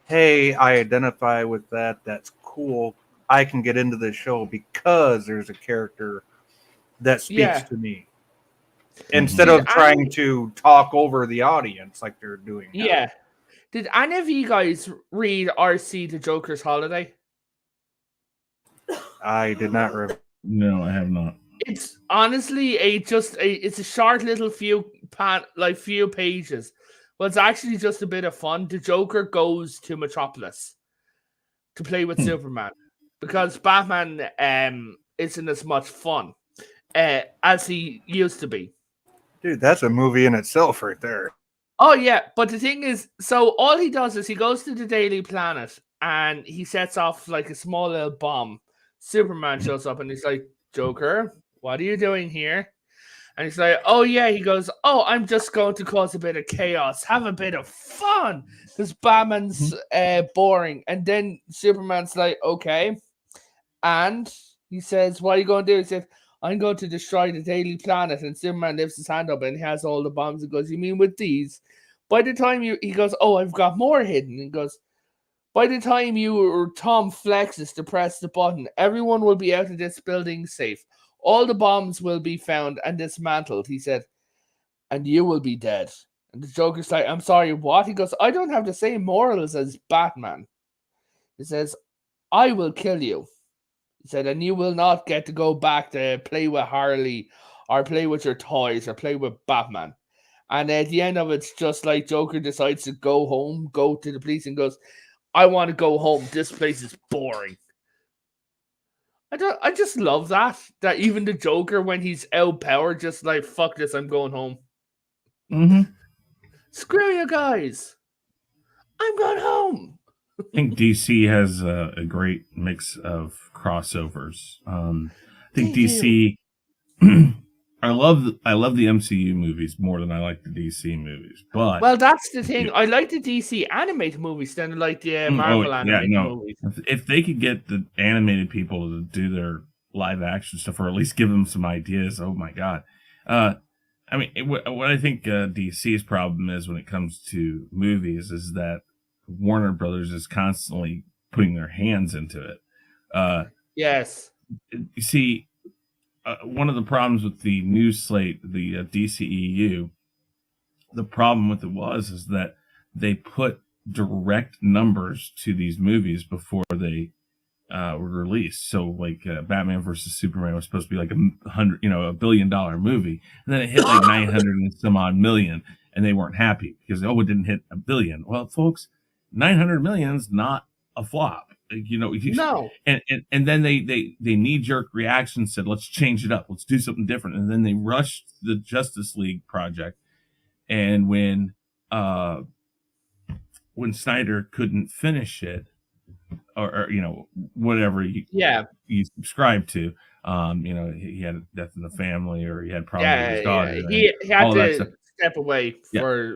S3: hey, I identify with that. That's cool. I can get into this show because there's a character that speaks to me. Instead of trying to talk over the audience like they're doing now.
S1: Yeah. Did any of you guys read RC The Joker's Holiday?
S3: I did not read.
S2: No, I have not.
S1: It's honestly it's a short little few pages. But it's actually just a bit of fun. The Joker goes to Metropolis to play with Superman because Batman isn't as much fun as he used to be.
S3: Dude, that's a movie in itself right there.
S1: Oh, yeah. But the thing is, so all he does is he goes to the Daily Planet and he sets off like a small little bomb. Superman shows up and he's like, Joker, what are you doing here? And he's like, oh, yeah. He goes, oh, I'm just going to cause a bit of chaos. Have a bit of fun. Because Batman's boring. And then Superman's like, okay. And he says, what are you going to do? He says, I'm going to destroy the Daily Planet. And Superman lifts his hand up and he has all the bombs and goes, you mean with these? By the time he goes, oh, I've got more hidden. He goes, by the time you or Tom flexes to press the button, everyone will be out of this building safe. All the bombs will be found and dismantled, he said, and you will be dead. And the Joker's like, I'm sorry, what? He goes, I don't have the same morals as Batman. He says, I will kill you. He said, and you will not get to go back to play with Harley or play with your toys or play with Batman. And at the end of it, it's just like Joker decides to go home, go to the police and goes, I want to go home. This place is boring. I just love that even the Joker, when he's outpowered, just like, fuck this, I'm going home.
S2: Mm-hmm.
S1: Screw you guys. I'm going home.
S2: I think DC has a great mix of crossovers. I think DC, I love the MCU movies more than I like the DC movies. But
S1: well, that's the thing. I like the DC animated movies than I like the Marvel animated movies.
S2: If they could get the animated people to do their live action stuff, or at least give them some ideas, oh my god. I mean, what I think DC's problem is when it comes to movies is that Warner Brothers is constantly putting their hands into it.
S1: Yes.
S2: You see, one of the problems with the new slate, the DCEU, the problem with it is that they put direct numbers to these movies before they were released. So, like Batman versus Superman was supposed to be like $1 billion movie, and then it hit like 900 and some odd million, and they weren't happy because it didn't hit $1 billion. Well, folks, 900 million is not a flop.
S1: No.
S2: And then they knee-jerk reaction said, let's change it up, let's do something different, and then they rushed the Justice League project, and when Snyder couldn't finish it, or whatever you subscribe to, he had a death in the family, or he had problems with his daughter.
S1: He had to step away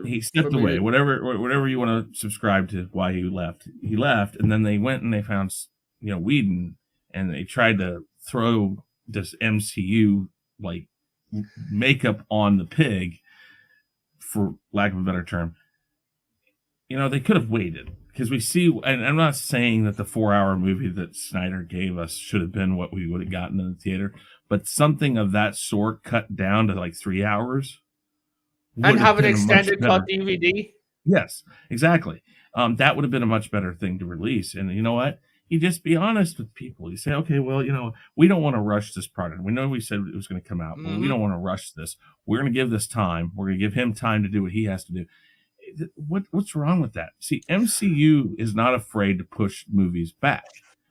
S2: he stepped away. Whatever you want to subscribe to, why he left, and then they went and they found Whedon, and they tried to throw this MCU like makeup on the pig, for lack of a better term. They could have waited, because we see, and I'm not saying that the 4-hour movie that Snyder gave us should have been what we would have gotten in the theater, but something of that sort cut down to like 3 hours.
S1: And have an extended cut DVD?
S2: Yes, exactly. That would have been a much better thing to release. And you know what? You just be honest with people. You say, okay, well, we don't want to rush this product. We know we said it was going to come out, but we don't want to rush this. We're going to give this time. We're going to give him time to do what he has to do. What's wrong with that? See, MCU is not afraid to push movies back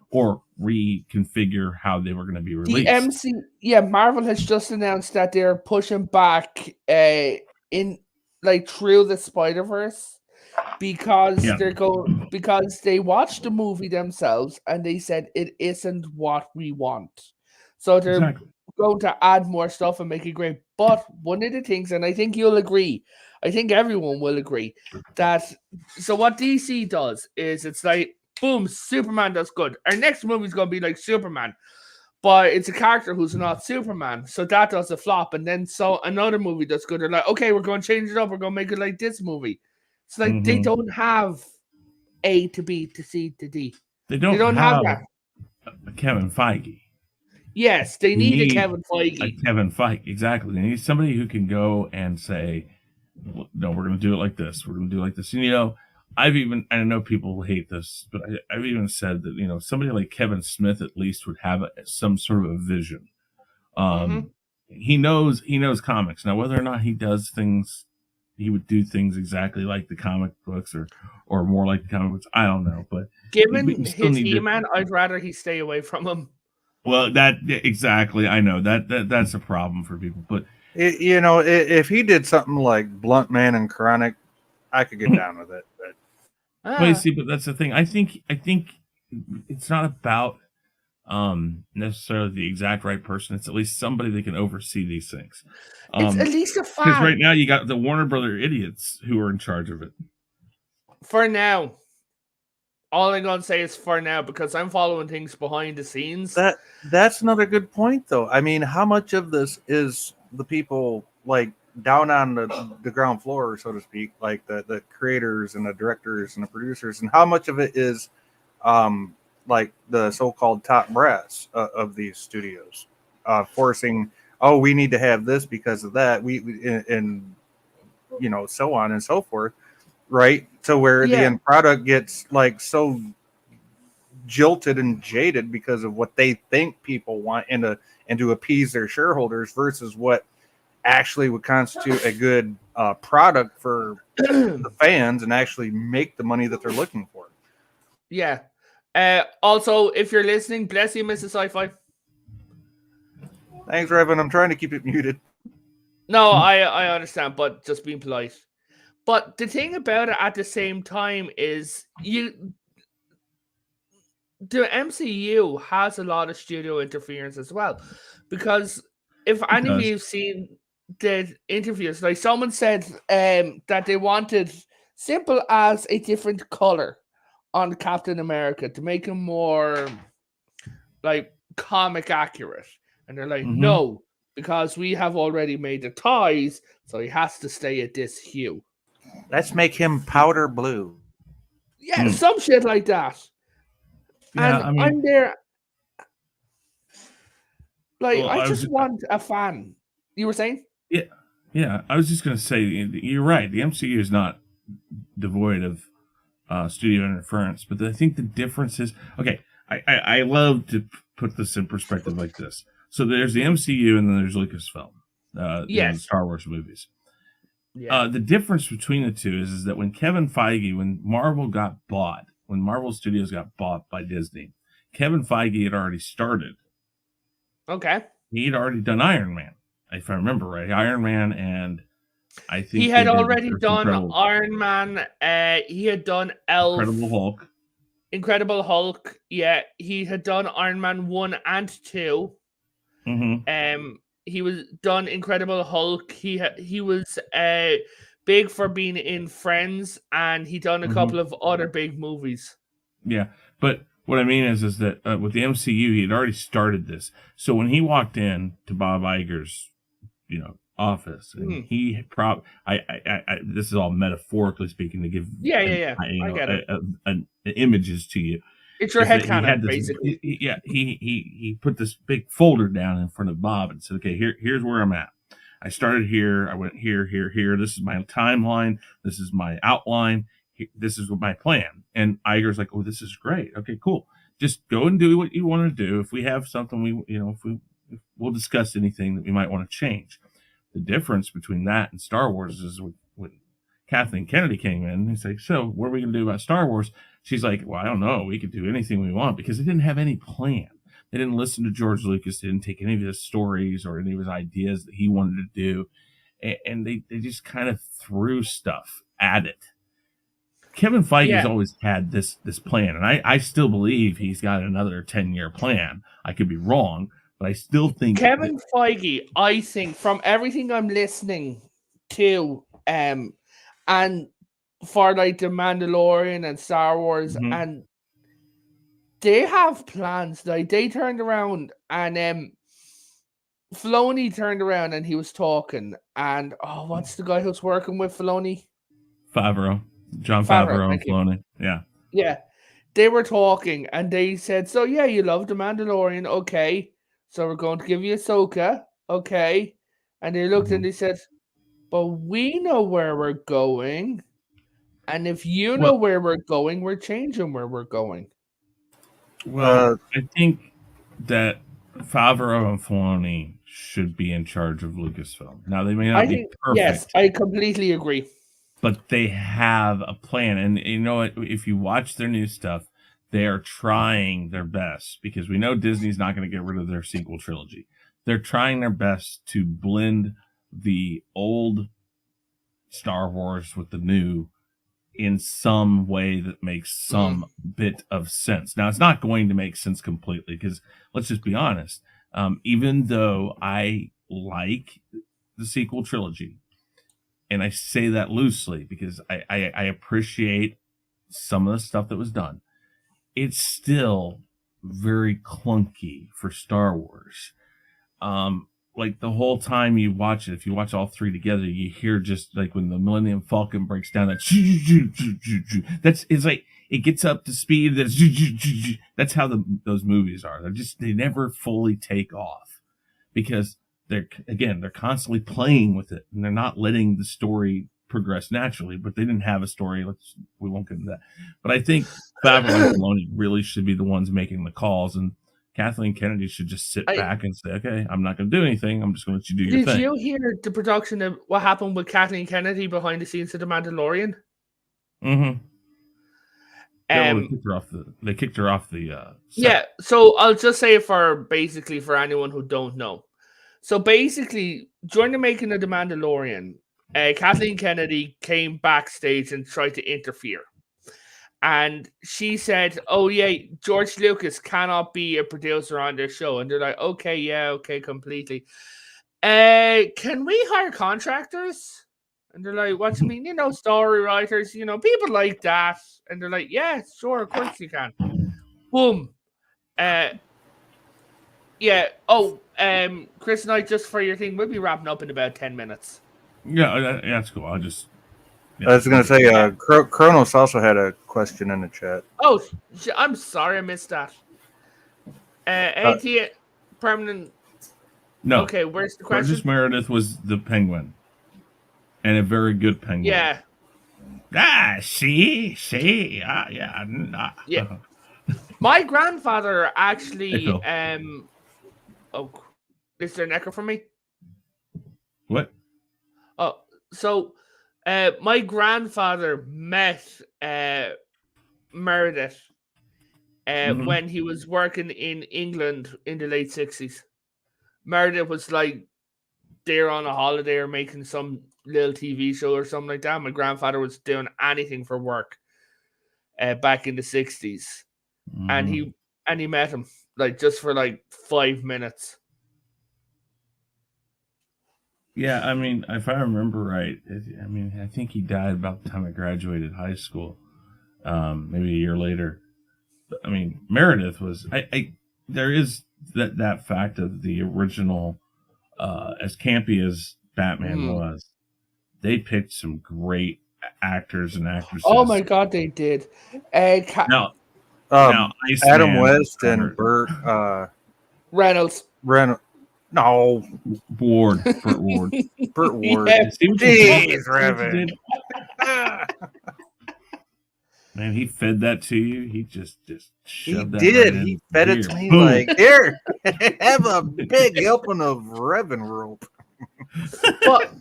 S2: or reconfigure how they were going to be released.
S1: Marvel has just announced that they're pushing back in like through the Spider-Verse because because they watched the movie themselves and they said it isn't what we want. So they're going to add more stuff and make it great. But one of the things, and I think you'll agree, I think everyone will agree, that so what DC does is it's like, boom, Superman does good. Our next movie is going to be like Superman, but it's a character who's not Superman. So that does a flop. And then so another movie does good. They're like, okay, we're going to change it up. We're going to make it like this movie. It's like they don't have A to B to C to D.
S2: They don't have that. Kevin Feige.
S1: Yes, they need a Kevin Feige.
S2: A Kevin Feige, exactly. They need somebody who can go and say, no, we're going to do it like this. We're going to do it like this. And, I know people hate this, but I've even said that, somebody like Kevin Smith at least would have some sort of a vision. He knows comics. Now, whether or not he does things, he would do things exactly like the comic books or more like the comic books, I don't know. But
S1: given his He-Man, I'd rather he stay away from him.
S2: Well, exactly. I know that's a problem for people, but
S3: if he did something like Blunt Man and Chronic, I could get down with it.
S2: But you see, but that's the thing. I think it's not about necessarily the exact right person. It's at least somebody that can oversee these things.
S1: It's at least a fan.
S2: Because right now you got the Warner Brother idiots who are in charge of it.
S1: For now. All I'm going to say is for now, because I'm following things behind the scenes.
S3: That's another good point, though. I mean, how much of this is the people like down on the ground floor, so to speak, like the creators and the directors and the producers, and how much of it is like the so-called top brass of these studios forcing, we need to have this because of that, and so on and so forth. Right, to where the end product gets like so jilted and jaded because of what they think people want and to appease their shareholders versus what actually would constitute a good product for the fans and actually make the money that they're looking for.
S1: Yeah. Also, if you're listening, bless you, Mrs. Sci-Fi.
S3: Thanks, Revan. I'm trying to keep it muted.
S1: No, I understand, but just being polite. But the thing about it at the same time is the MCU has a lot of studio interference as well, because if any of
S2: does.
S1: you have seen the interviews, like someone said that they wanted simple as a different color on Captain America to make him more like comic accurate. And they're like, no, because we have already made the toys, so he has to stay at this hue.
S3: Let's make him powder blue.
S1: Yeah, some shit like that.
S2: Yeah,
S1: And
S2: I mean,
S1: I'm there. Like,
S2: Well,
S1: I
S2: I was-
S1: just want a fan. You were saying?
S2: yeah, I was just going to say, you're right. The MCU is not devoid of studio interference, but I think the difference is, okay, I love to put this in perspective like this. So there's the MCU and then there's Lucasfilm, the
S1: Yes.
S2: Star Wars movies.
S1: Yeah.
S2: The difference between the two is that when Kevin Feige, when Marvel Studios got bought by Disney, Kevin Feige had already started.
S1: Okay.
S2: He'd already done Iron Man, if I remember right. Iron Man, and I think
S1: He had
S2: they did
S1: already
S2: the
S1: done
S2: Incredible,
S1: Iron Man. He had done Elf.
S2: Incredible Hulk.
S1: Incredible Hulk. Yeah, he had done Iron Man 1 and 2.
S2: Mm-hmm.
S1: He was done Incredible Hulk. He was big for being in Friends, and he done a couple of other big movies.
S2: Yeah, but what I mean is that with the MCU, he had already started this. So when he walked in to Bob Iger's, office, and he this is all metaphorically speaking to give
S1: I get it.
S2: Images to you.
S1: It's your
S2: is that
S1: headcanon, basically.
S2: He put this big folder down in front of Bob and said, okay, here's where I'm at. I started here. I went here. This is my timeline. This is my outline. This is my plan. And Iger's like, oh, this is great. Okay, cool. Just go and do what you want to do. If we have something we'll discuss anything that we might want to change. The difference between that and Star Wars is when Kathleen Kennedy came in, he's like, so what are we going to do about Star Wars? She's like, well, I don't know. We could do anything we want, because they didn't have any plan. They didn't listen to George Lucas. They didn't take any of his stories or any of his ideas that he wanted to do. And they just kind of threw stuff at it. Kevin Feige's always had this plan. And I still believe he's got another 10-year plan. I could be wrong, but I still think
S1: Kevin Feige, I think, from everything I'm listening to, and for like The Mandalorian and Star Wars, and they have plans. Like, they turned around and Filoni turned around and he was talking, and what's the guy who's working with Filoni?
S2: Favreau. Jon Favreau and Filoni. Yeah.
S1: They were talking and they said, so yeah, you love The Mandalorian, okay, so we're going to give you Ahsoka, okay. And they looked and they said, but we know where we're going, and if you know where we're going, we're changing where we're going.
S2: Well, I think that Favreau and Filoni should be in charge of Lucasfilm. Now, they may not be perfect.
S1: Yes, I completely agree.
S2: But they have a plan. And you know what? If you watch their new stuff, they are trying their best, because we know Disney's not going to get rid of their sequel trilogy. They're trying their best to blend the old Star Wars with the new in some way that makes some bit of sense. Now, it's not going to make sense completely, because let's just be honest. Even though I like the sequel trilogy, and I say that loosely because I appreciate some of the stuff that was done, it's still very clunky for Star Wars. Like, the whole time you watch it, if you watch all three together, you hear just like when the Millennium Falcon breaks down, it's like it gets up to speed. That's how those movies are. They never fully take off, because they're constantly playing with it, and they're not letting the story progress naturally. But they didn't have a story. We won't get into that. But I think Favreau and Filoni really should be the ones making the calls, and Kathleen Kennedy should just sit back and say, okay, I'm not going to do anything. I'm just going to let you do your thing.
S1: Did you hear the production of what happened with Kathleen Kennedy behind the scenes of The Mandalorian?
S2: Mm-hmm. They kicked her off the set.
S1: Yeah, so I'll just say it for anyone who don't know. So basically, during the making of The Mandalorian, Kathleen Kennedy came backstage and tried to interfere. And she said, oh, yeah, George Lucas cannot be a producer on their show. And they're like, okay, completely. Can we hire contractors? And they're like, what do you mean? You know, story writers, you know, people like that. And they're like, yeah, sure, of course you can. Boom. Yeah. Oh, Chris and I, just for your thing, we'll be wrapping up in about 10 minutes.
S2: Yeah, that's cool. I'll just.
S3: I was going to say, Kronos also had a question in the chat.
S1: Oh, I'm sorry, I missed that. AT permanent.
S2: No.
S1: Okay, where's the question?
S2: Burgess Meredith was the Penguin, and a very good Penguin.
S1: Yeah.
S2: Yeah.
S1: Yeah. My grandfather actually. Oh, is there an echo from me?
S2: What?
S1: Oh, so my grandfather met Meredith when he was working in England in the late 60s. Meredith was like there on a holiday or making some little TV show or something like that. My grandfather was doing anything for work back in the 60s. And he met him like just for like 5 minutes.
S2: Yeah, I mean, if I remember right, I think he died about the time I graduated high school, maybe a year later. But, I mean, Meredith was. There is that fact of the original, as campy as Batman was, they picked some great actors and actresses.
S1: Oh my God, they did.
S2: Now,
S3: Adam West and Burt
S1: Reynolds.
S3: No,
S2: Ward. Burt Ward.
S3: Burt Ward.
S1: Yeah.
S3: Jeez, Revan.
S2: Man, he fed that to you. He just shoved that.
S3: Did.
S2: Right
S3: He fed it
S2: here.
S3: to me
S2: Boom.
S3: like, here, have a big helping of Revan rope.
S1: But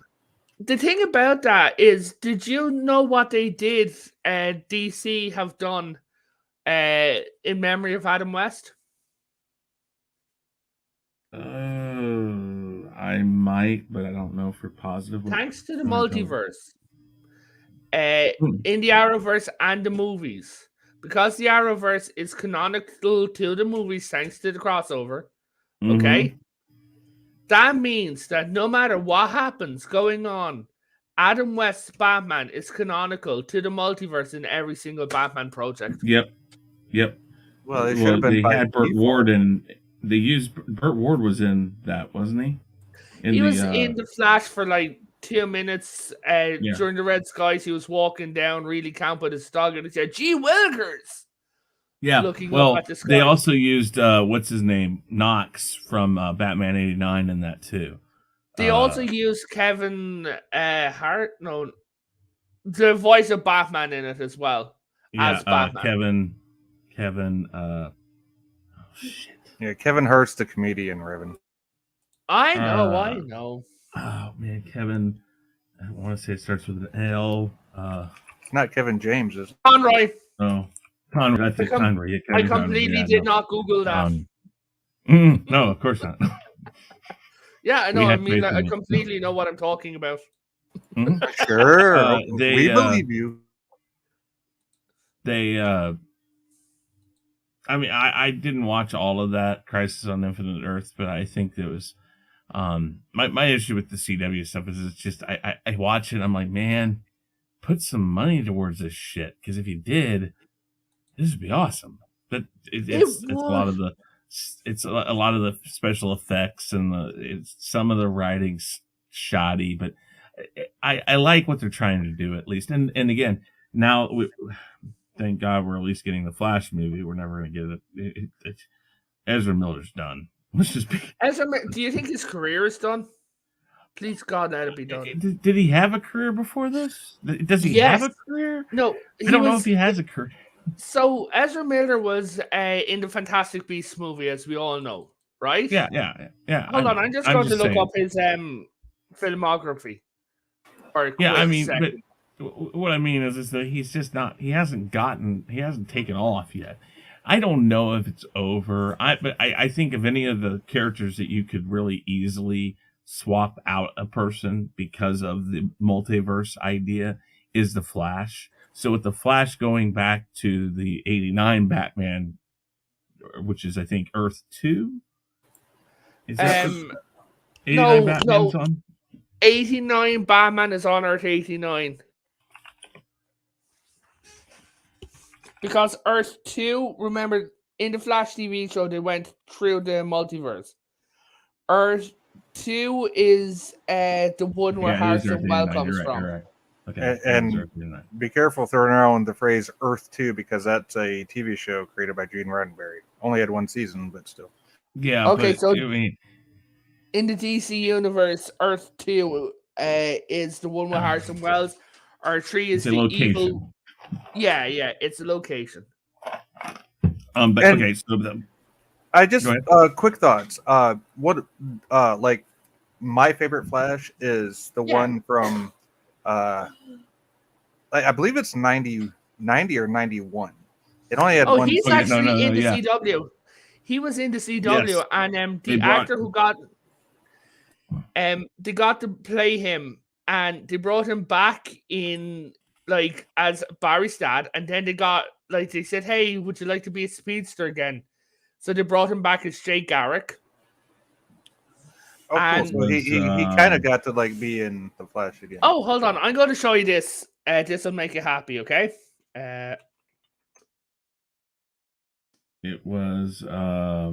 S1: the thing about that is, did you know what they did? DC have done in memory of Adam West?
S2: I might, but I don't know for positive.
S1: Thanks to the multiverse, in the Arrowverse and the movies, because the Arrowverse is canonical to the movies, thanks to the crossover. Okay, that means that no matter what happens going on, Adam West's Batman is canonical to the multiverse in every single Batman project.
S2: Yep.
S3: Well, they should have been.
S2: They had Burt Ward, and they used Burt Ward was in that, wasn't he?
S1: He was in the Flash for like 2 minutes during the Red Skies. He was walking down, really camp with his dog, and he said, "Gee Willikers!"
S2: Yeah.
S1: Looking
S2: well,
S1: up at the sky.
S2: They also used what's his name, Knox from Batman '89 in that too.
S1: They also used Kevin Hart, no, the voice of Batman in it as well as Batman.
S2: Kevin. Oh shit.
S3: Yeah, Kevin Hart's the comedian, Revan.
S1: I know.
S2: Oh man, Kevin. I want to say it starts with an L.
S3: It's not Kevin James, is it?
S1: Conroy.
S2: Oh, Conroy. I think Conroy. Yeah,
S1: I completely did not Google that.
S2: No, of course not.
S1: Yeah, I know. I mean, I completely know what I'm talking about.
S3: Sure, we believe you.
S2: I didn't watch all of that Crisis on Infinite Earth, but I think there was my issue with the CW stuff is it's just I watch it, I'm like, man, put some money towards this shit, because if you did, this would be awesome. But it's a lot of the special effects and some of the writing's shoddy, but I like what they're trying to do at least. And again, now thank God we're at least getting the Flash movie. We're never going to get it. Ezra Miller's done. Let's just be.
S1: Do you think his career is done? Please God, let it be done.
S2: Did he have a career before this? Does he have a career?
S1: No,
S2: I don't know if he has a career.
S1: So Ezra Miller was in the Fantastic Beasts movie, as we all know, right?
S2: Yeah.
S1: Hold on, I'm just going to look up his filmography.
S2: Yeah, I mean, but what I mean is that he's just not. He hasn't taken off yet. I don't know if it's over. But I think of any of the characters that you could really easily swap out a person because of the multiverse idea is the Flash. So with the Flash going back to the '89 Batman, which is I think Earth 2. Is that 89
S1: No,
S2: Batman's
S1: no.
S2: on?
S1: 89 Batman is on Earth 89. Because Earth 2, remember, in the Flash TV show, they went through the multiverse. Earth 2 is the one where
S2: Yeah, it is Earth
S1: Harrison
S2: 89.
S1: Wells comes
S2: You're right,
S1: from.
S2: you're right. Okay.
S3: And
S2: Earth 89.
S3: be careful throwing around the phrase Earth 2 because that's a TV show created by Gene Roddenberry. Only had one season, but still.
S2: Yeah,
S1: Okay,
S2: but
S1: so-
S2: I mean,
S1: In the DC universe, Earth 2 is the one with Harrison Wells. Earth 3 is
S2: it's a
S1: the
S2: location.
S1: evil. Yeah, it's a location.
S2: But
S3: And-
S2: okay, so
S3: I just
S2: Go
S3: quick thoughts. What like my favorite Flash is the
S1: Yeah.
S3: one from I believe it's 90 or 91. It only had
S1: Oh,
S3: one.
S1: he's
S2: Okay,
S1: actually in the
S2: yeah.
S1: CW. He was in the CW,
S2: Yes.
S1: and
S2: They
S1: the
S2: brought-
S1: actor who got they got to play him, and they brought him back in like as Barry's dad, and then they said, "Hey, would you like to be a speedster again?" So they brought him back as Jay Garrick.
S3: Oh, cool.
S1: and-
S3: So he
S2: Was,
S3: kind of got to like be in the Flash again.
S1: Oh, hold on, I'm going to show you this. This will make you happy, okay?
S2: it was oh,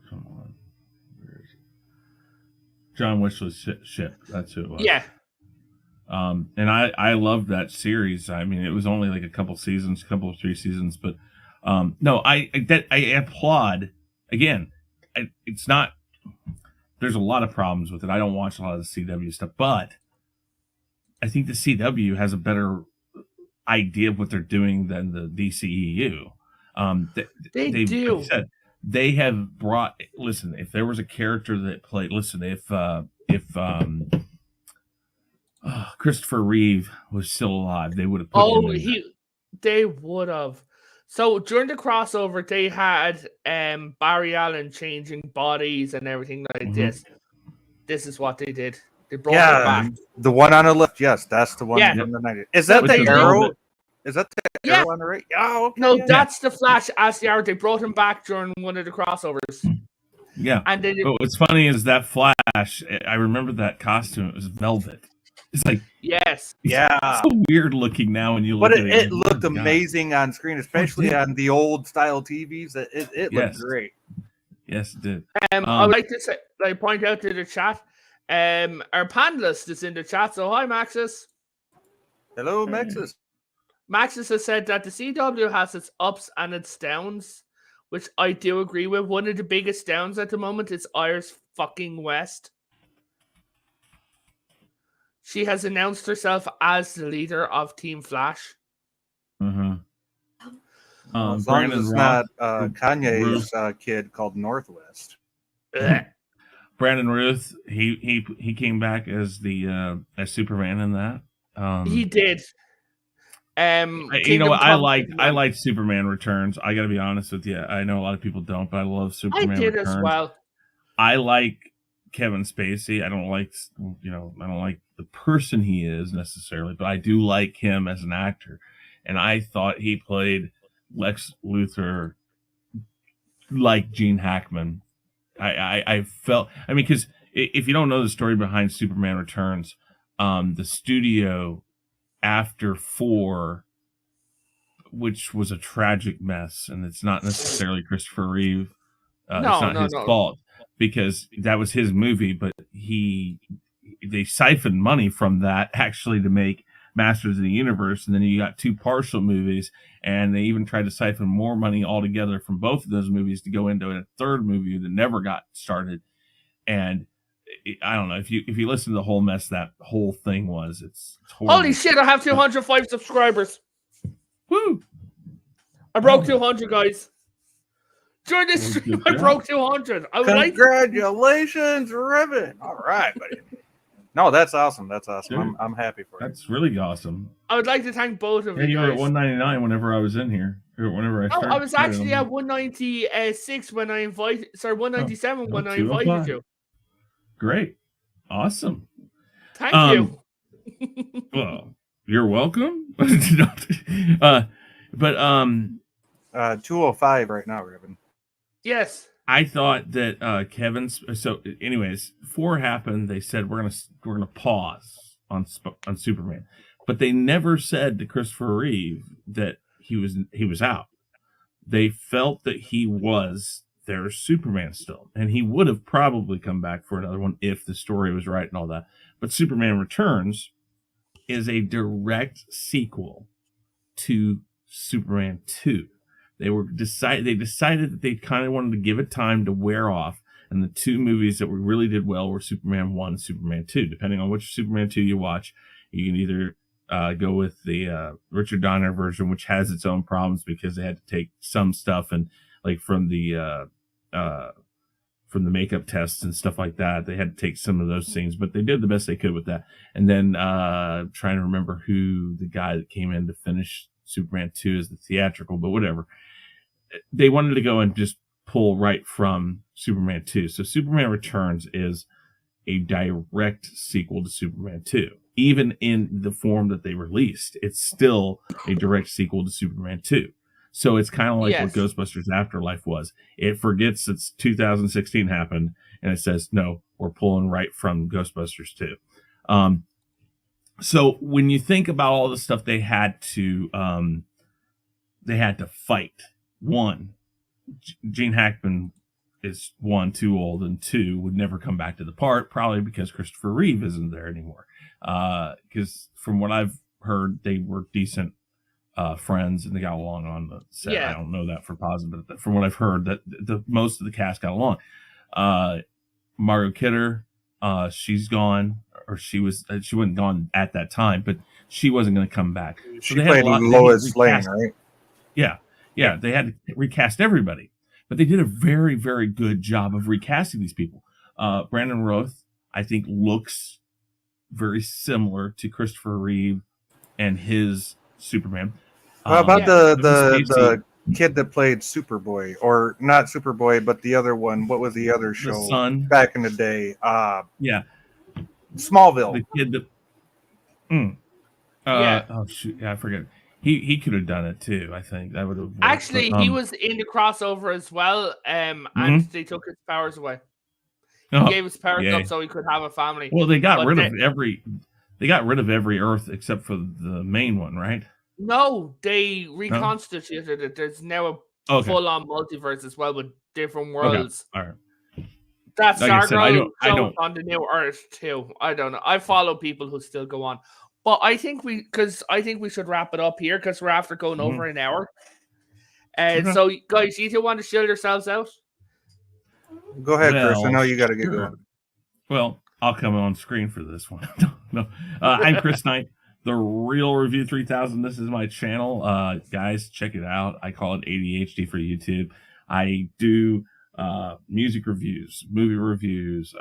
S2: come on. Where is it? John Wesley's ship. That's who it was.
S1: Yeah.
S2: And I loved that series. I mean, it was only like a couple of 3 seasons, but no, I applaud again. It's not. There's a lot of problems with it. I don't watch a lot of the CW stuff, but I think the CW has a better idea of what they're doing than the DCEU.
S1: They
S2: Like
S1: do.
S2: I said, they have brought. Listen, if there was a character that played, listen, if Christopher Reeve was still alive, they would have put him in there.
S1: They would have. So during the crossover, they had Barry Allen changing bodies and everything like
S2: Mhm.
S1: this. This is what they did. They brought
S3: Yeah.
S1: it back.
S3: The one on the left, yes, that's the one
S1: Yeah.
S3: from the 90s. Is that
S2: With
S3: the
S2: the
S3: arrow?
S2: velvet-
S3: Is that the
S1: Yeah.
S3: arrow on the right? Oh, okay.
S1: No,
S3: yeah.
S1: that's the Flash as the Arrow. They brought him back during one of the crossovers,
S2: Yeah.
S1: and then
S2: But what's funny is that Flash. I remember that costume. It was velvet. It's like
S1: yes,
S3: Yeah.
S2: so weird looking now when you look
S3: But
S2: at it.
S3: it looked
S2: Oh, God.
S3: amazing on screen, especially
S2: did.
S3: on the old style TVs. It looked
S2: Yes.
S3: great.
S2: Yes, it did.
S1: I'd like to say, like, point out to the chat. Our panelist is in the chat, so hi, Maxis.
S3: Hello, Maxis.
S1: Maxis has said that the CW has its ups and its downs, which I do agree with. One of the biggest downs at the moment is Iris fucking West. She has announced herself as the leader of Team Flash.
S2: Mm-hmm.
S3: As long as
S2: Brandon
S3: it's
S2: Roth,
S3: not Kanye's kid called Northwest.
S1: Ugh.
S2: Brandon Ruth, he came back as the as Superman in that.
S1: He did.
S2: You know what? I liked Superman Returns. I got to be honest with you. I know a lot of people don't, but I love
S1: I
S2: Superman
S1: did
S2: Returns.
S1: as well.
S2: I like Kevin Spacey. I don't like the person he is necessarily, but I do like him as an actor. And I thought he played Lex Luthor like Gene Hackman. I felt, I mean, because if you don't know the story behind Superman Returns, the studio after 4, which was a tragic mess, and it's not necessarily Christopher Reeve. It's not his fault, because that was his movie, but they siphoned money from that actually to make Masters of the Universe, and then you got 2 partial movies, and they even tried to siphon more money altogether from both of those movies to go into a 3rd movie that never got started. And I don't know if you listen to the whole mess that whole thing was. It's horrible.
S1: Holy shit! I have 205 subscribers.
S2: Woo!
S1: I broke 200, guys. During this stream,
S2: Good
S1: I
S2: job.
S1: broke 200. I would like.
S3: Congratulations, Ribbon. All right, buddy. No, that's awesome. That's awesome.
S2: Dude,
S3: I'm happy for you.
S2: That's really awesome.
S1: I would like to thank both of
S2: Yeah,
S1: you
S2: you were
S1: guys.
S2: at 199 whenever I was in here. Or whenever I
S1: No,
S2: started.
S1: I was actually at 196 when I invited. Sorry, 197 when I invited
S2: 205.
S1: you.
S2: Great. Awesome.
S1: Thank
S2: Um,
S1: you.
S2: Well, you're welcome. But
S3: 205 right now, Ribbon.
S1: Yes.
S2: I thought that Kevin's. So, anyways, 4 happened. They said we're gonna pause on Superman, but they never said to Christopher Reeve that he was out. They felt that he was their Superman still, and he would have probably come back for another one if the story was right and all that. But Superman Returns is a direct sequel to Superman 2. They decided that they kind of wanted to give it time to wear off, and the 2 movies that really did well were Superman 1 and Superman 2. Depending on which Superman 2 you watch, you can either go with the Richard Donner version, which has its own problems because they had to take some stuff and like from the makeup tests and stuff like that. They had to take some of those scenes, but they did the best they could with that. And then trying to remember who the guy that came in to finish Superman 2 is the theatrical, but whatever. They wanted to go and just pull right from Superman 2. So Superman Returns is a direct sequel to Superman 2. Even in the form that they released, it's still a direct sequel to Superman 2. So it's kind of like what Ghostbusters Afterlife was. It forgets it's 2016 happened, and it says, no, we're pulling right from Ghostbusters 2. So when you think about all the stuff they had to fight, 1, Gene Hackman is 1, too old, and 2 would never come back to the part, probably because Christopher Reeve isn't there anymore. Because from what I've heard, they were decent friends and they got along on the set. I don't know that for positive, but from what I've heard, that the most of the cast got along. Margot Kidder, she's gone, or she wasn't gone at that time, but she wasn't going to come back.
S3: She played Lois Lane, right?
S2: Yeah, they had to recast everybody, but they did a very, very good job of recasting these people. Brandon Routh, I think, looks very similar to Christopher Reeve and his Superman.
S3: How about the kid that played Superboy, or not Superboy, but the other one? What was the other show?
S2: The Sun.
S3: Back in the day. Smallville.
S2: The kid that. Oh shoot! Yeah, I forget. He could have done it too. I think that would have worked.
S1: Actually, he was in the crossover as well, and they took his powers away. He gave his powers up so he could have a family.
S2: Well, they got rid of every. They got rid of every Earth except for the main one, right?
S1: No, they reconstituted it. There's now a full-on multiverse as well with different worlds.
S2: Okay. All right.
S1: That's Stargirl shows on the new Earth too. I don't know. I follow people who still go on. But I think we should wrap it up here because we're after going over an hour. So, guys, you two want to shield yourselves out?
S3: Go ahead, Chris. I know you got to get going.
S2: Well, I'll come on screen for this one. No. I'm Chris Knight, the Real Review 3000. This is my channel. Guys, check it out. I call it ADHD for YouTube. I do music reviews, movie reviews,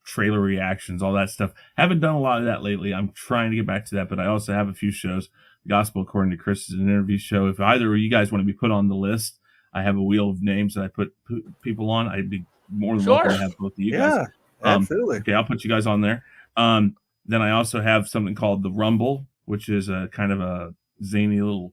S2: trailer reactions, all that stuff. Haven't done a lot of that lately. I'm trying to get back to that, but I also have a few shows. Gospel According to Chris is an interview show. If either of you guys want to be put on the list, I have a wheel of names that I put people on. I'd be more than welcome to have both of you guys.
S3: Absolutely.
S2: Okay, I'll put you guys on there. Then I also have something called The Rumble, which is a kind of a zany little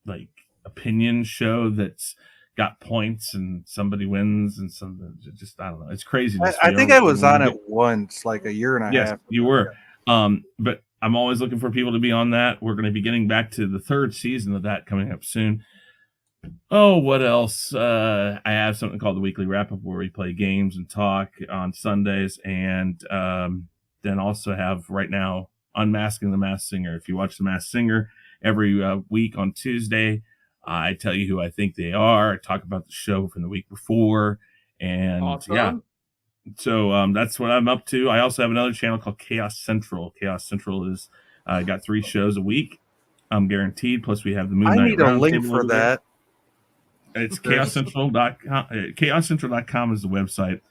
S2: like opinion show that's got points and somebody wins and some just I don't know. It's crazy.
S3: I think I was on it once, like a year and a half.
S2: Yes, you were. But I'm always looking for people to be on that. We're going to be getting back to the 3rd season of that coming up soon. Oh, what else? I have something called the Weekly Wrap Up where we play games and talk on Sundays, and then also have right now Unmasking the Masked Singer. If you watch the Masked Singer every week on Tuesday, I tell you who I think they are. I talk about the show from the week before, and
S1: awesome.
S2: So that's what I'm up to. I also have another channel called Chaos Central. Chaos Central is got 3 shows a week. I'm guaranteed. Plus, we have the Moon Knight.
S3: I need a link for that.
S2: It's chaoscentral.com. Chaoscentral.com is the website.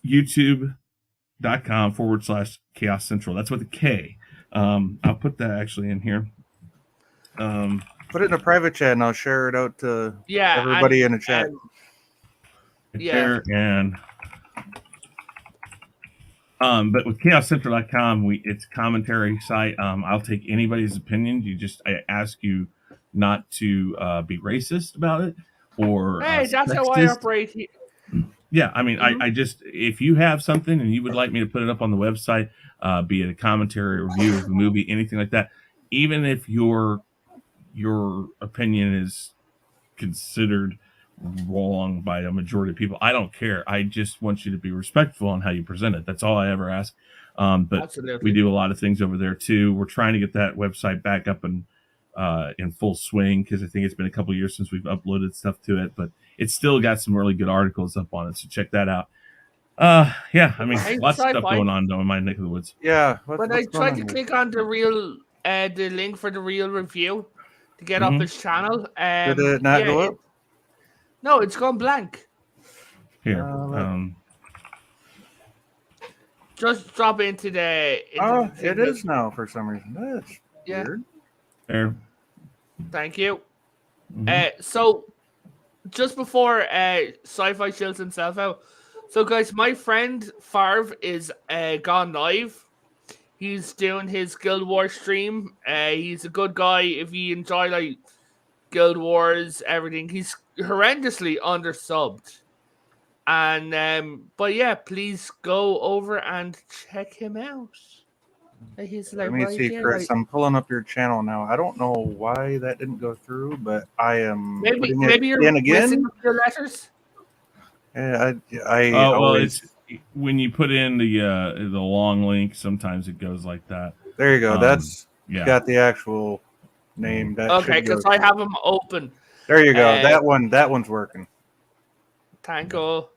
S2: YouTube.com/Chaos Central. That's with a K. I'll put that actually in here.
S3: Put it in a private chat and I'll share it out to everybody in the chat.
S2: But with chaoscentral.com, it's commentary site. I'll take anybody's opinion. I ask you not to be racist about it or
S1: Hey, that's how I
S2: sexist.
S1: operate here.
S2: Yeah, I mean, I just, if you have something and you would like me to put it up on the website, be it a commentary or review of the movie, anything like that, even if your opinion is considered wrong by a majority of people, I don't care. I just want you to be respectful on how you present it. That's all I ever ask. But
S1: Absolutely.
S2: we do a lot of things over there too. We're trying to get that website back up and in full swing, because I think it's been a couple of years since we've uploaded stuff to it, but it's still got some really good articles up on it, so check that out. Yeah, I mean,
S1: Hey,
S2: lots of stuff
S1: sci-fi.
S2: going on though in my neck of the woods.
S3: Yeah.
S1: When I tried to click on the link for the real review to get up his channel,
S3: Did it not go up?
S1: No, it's gone blank.
S2: Here,
S1: Just drop into the.
S3: It is now for some reason. That's weird.
S2: there.
S1: Thank you. So, just before Sci-Fi chills himself out. So, guys, my friend Farv is gone live. He's doing his Guild Wars stream. He's a good guy. If you enjoy like Guild Wars, everything, he's horrendously undersubbed. And but yeah, please go over and check him out. He's like,
S3: Let me
S1: right
S3: see,
S1: there,
S3: Chris.
S1: like,
S3: I'm pulling up your channel now. I don't know why that didn't go through, but I am
S1: maybe
S3: putting it
S1: you're
S3: in
S1: messing
S3: again.
S1: up your letters.
S3: Yeah, I
S2: Well,
S3: always.
S2: it's when you put in the long link, sometimes it goes like that.
S3: There you go. That's
S2: Yeah.
S3: got the actual name. That
S1: Okay,
S3: should go
S1: because I
S3: through.
S1: have them open.
S3: There you go. That one's working.
S1: Thank you.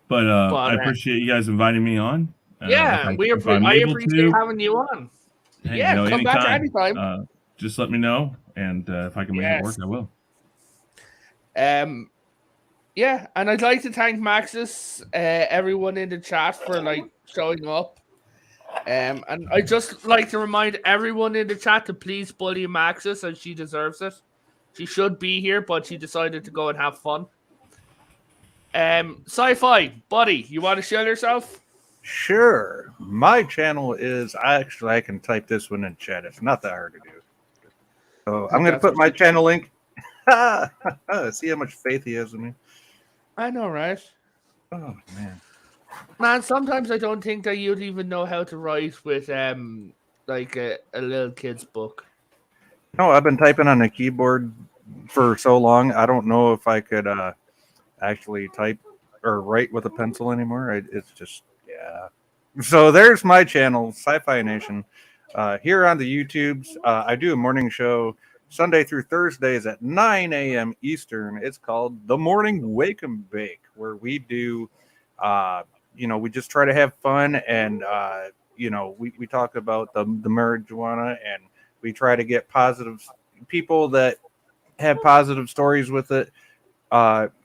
S2: But I appreciate you guys inviting me on.
S1: Yeah, I appreciate having you on.
S2: Hey,
S1: Yeah, come back
S2: anytime.
S1: anytime.
S2: Just let me know, and if I can make it work, I will.
S1: Yeah, and I'd like to thank Maxis, everyone in the chat for like showing up. And I just like to remind everyone in the chat to please bully Maxis, and she deserves it. She should be here, but she decided to go and have fun. Sci-Fi, buddy, you want to show yourself?
S3: Sure. My channel is actually, I can type this one in chat. It's not that hard to do. So I'm going to put my channel link. See how much faith he has in me.
S1: I know, right?
S3: Oh man.
S1: Man, sometimes I don't think that you'd even know how to write with like a little kid's book.
S3: No, I've been typing on a keyboard for so long. I don't know if I could actually type or write with a pencil anymore. It's just, yeah. So there's my channel, Sci-Fi Nation. Here on the YouTubes, I do a morning show Sunday through Thursdays at 9 a.m. Eastern. It's called The Morning Wake and Bake, where we do, we just try to have fun, and, we talk about the marijuana, and we try to get positive people that have positive stories with it.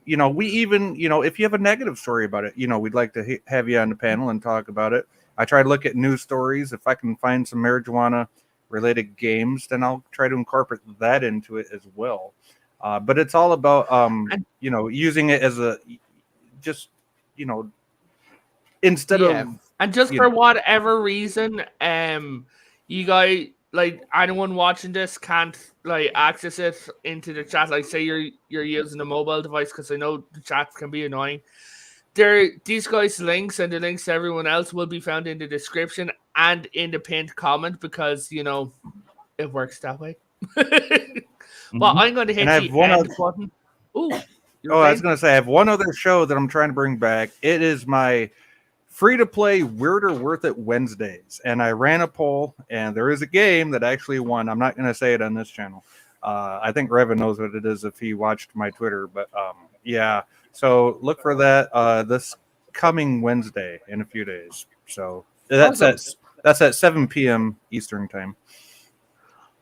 S3: We even, if you have a negative story about it, we'd like to have you on the panel and talk about it. I try to look at news stories. If I can find some marijuana related games, then I'll try to incorporate that into it as well. But it's all about, using it as instead of.
S1: And just for whatever reason, you guys, like, anyone watching this can't like access it into the chat. Like, say you're using a mobile device, because I know the chat can be annoying. These guys' links and the links to everyone else will be found in the description and in the pinned comment, because it works that way. But I'm going to hit the end button. Ooh,
S3: I was going to say, I have one other show that I'm trying to bring back. It is my free-to-play Weird or Worth It Wednesdays, and I ran a poll, and there is a game that actually won. I'm not going to say it on this channel. I think Revan knows what it is if he watched my Twitter, but yeah. So look for that this coming Wednesday in a few days. So that's at 7 p.m. Eastern time.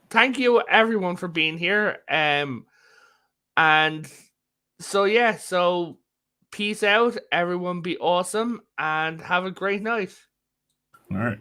S1: Thank you everyone for being here. And so peace out. Everyone be awesome and have a great night.
S2: All right.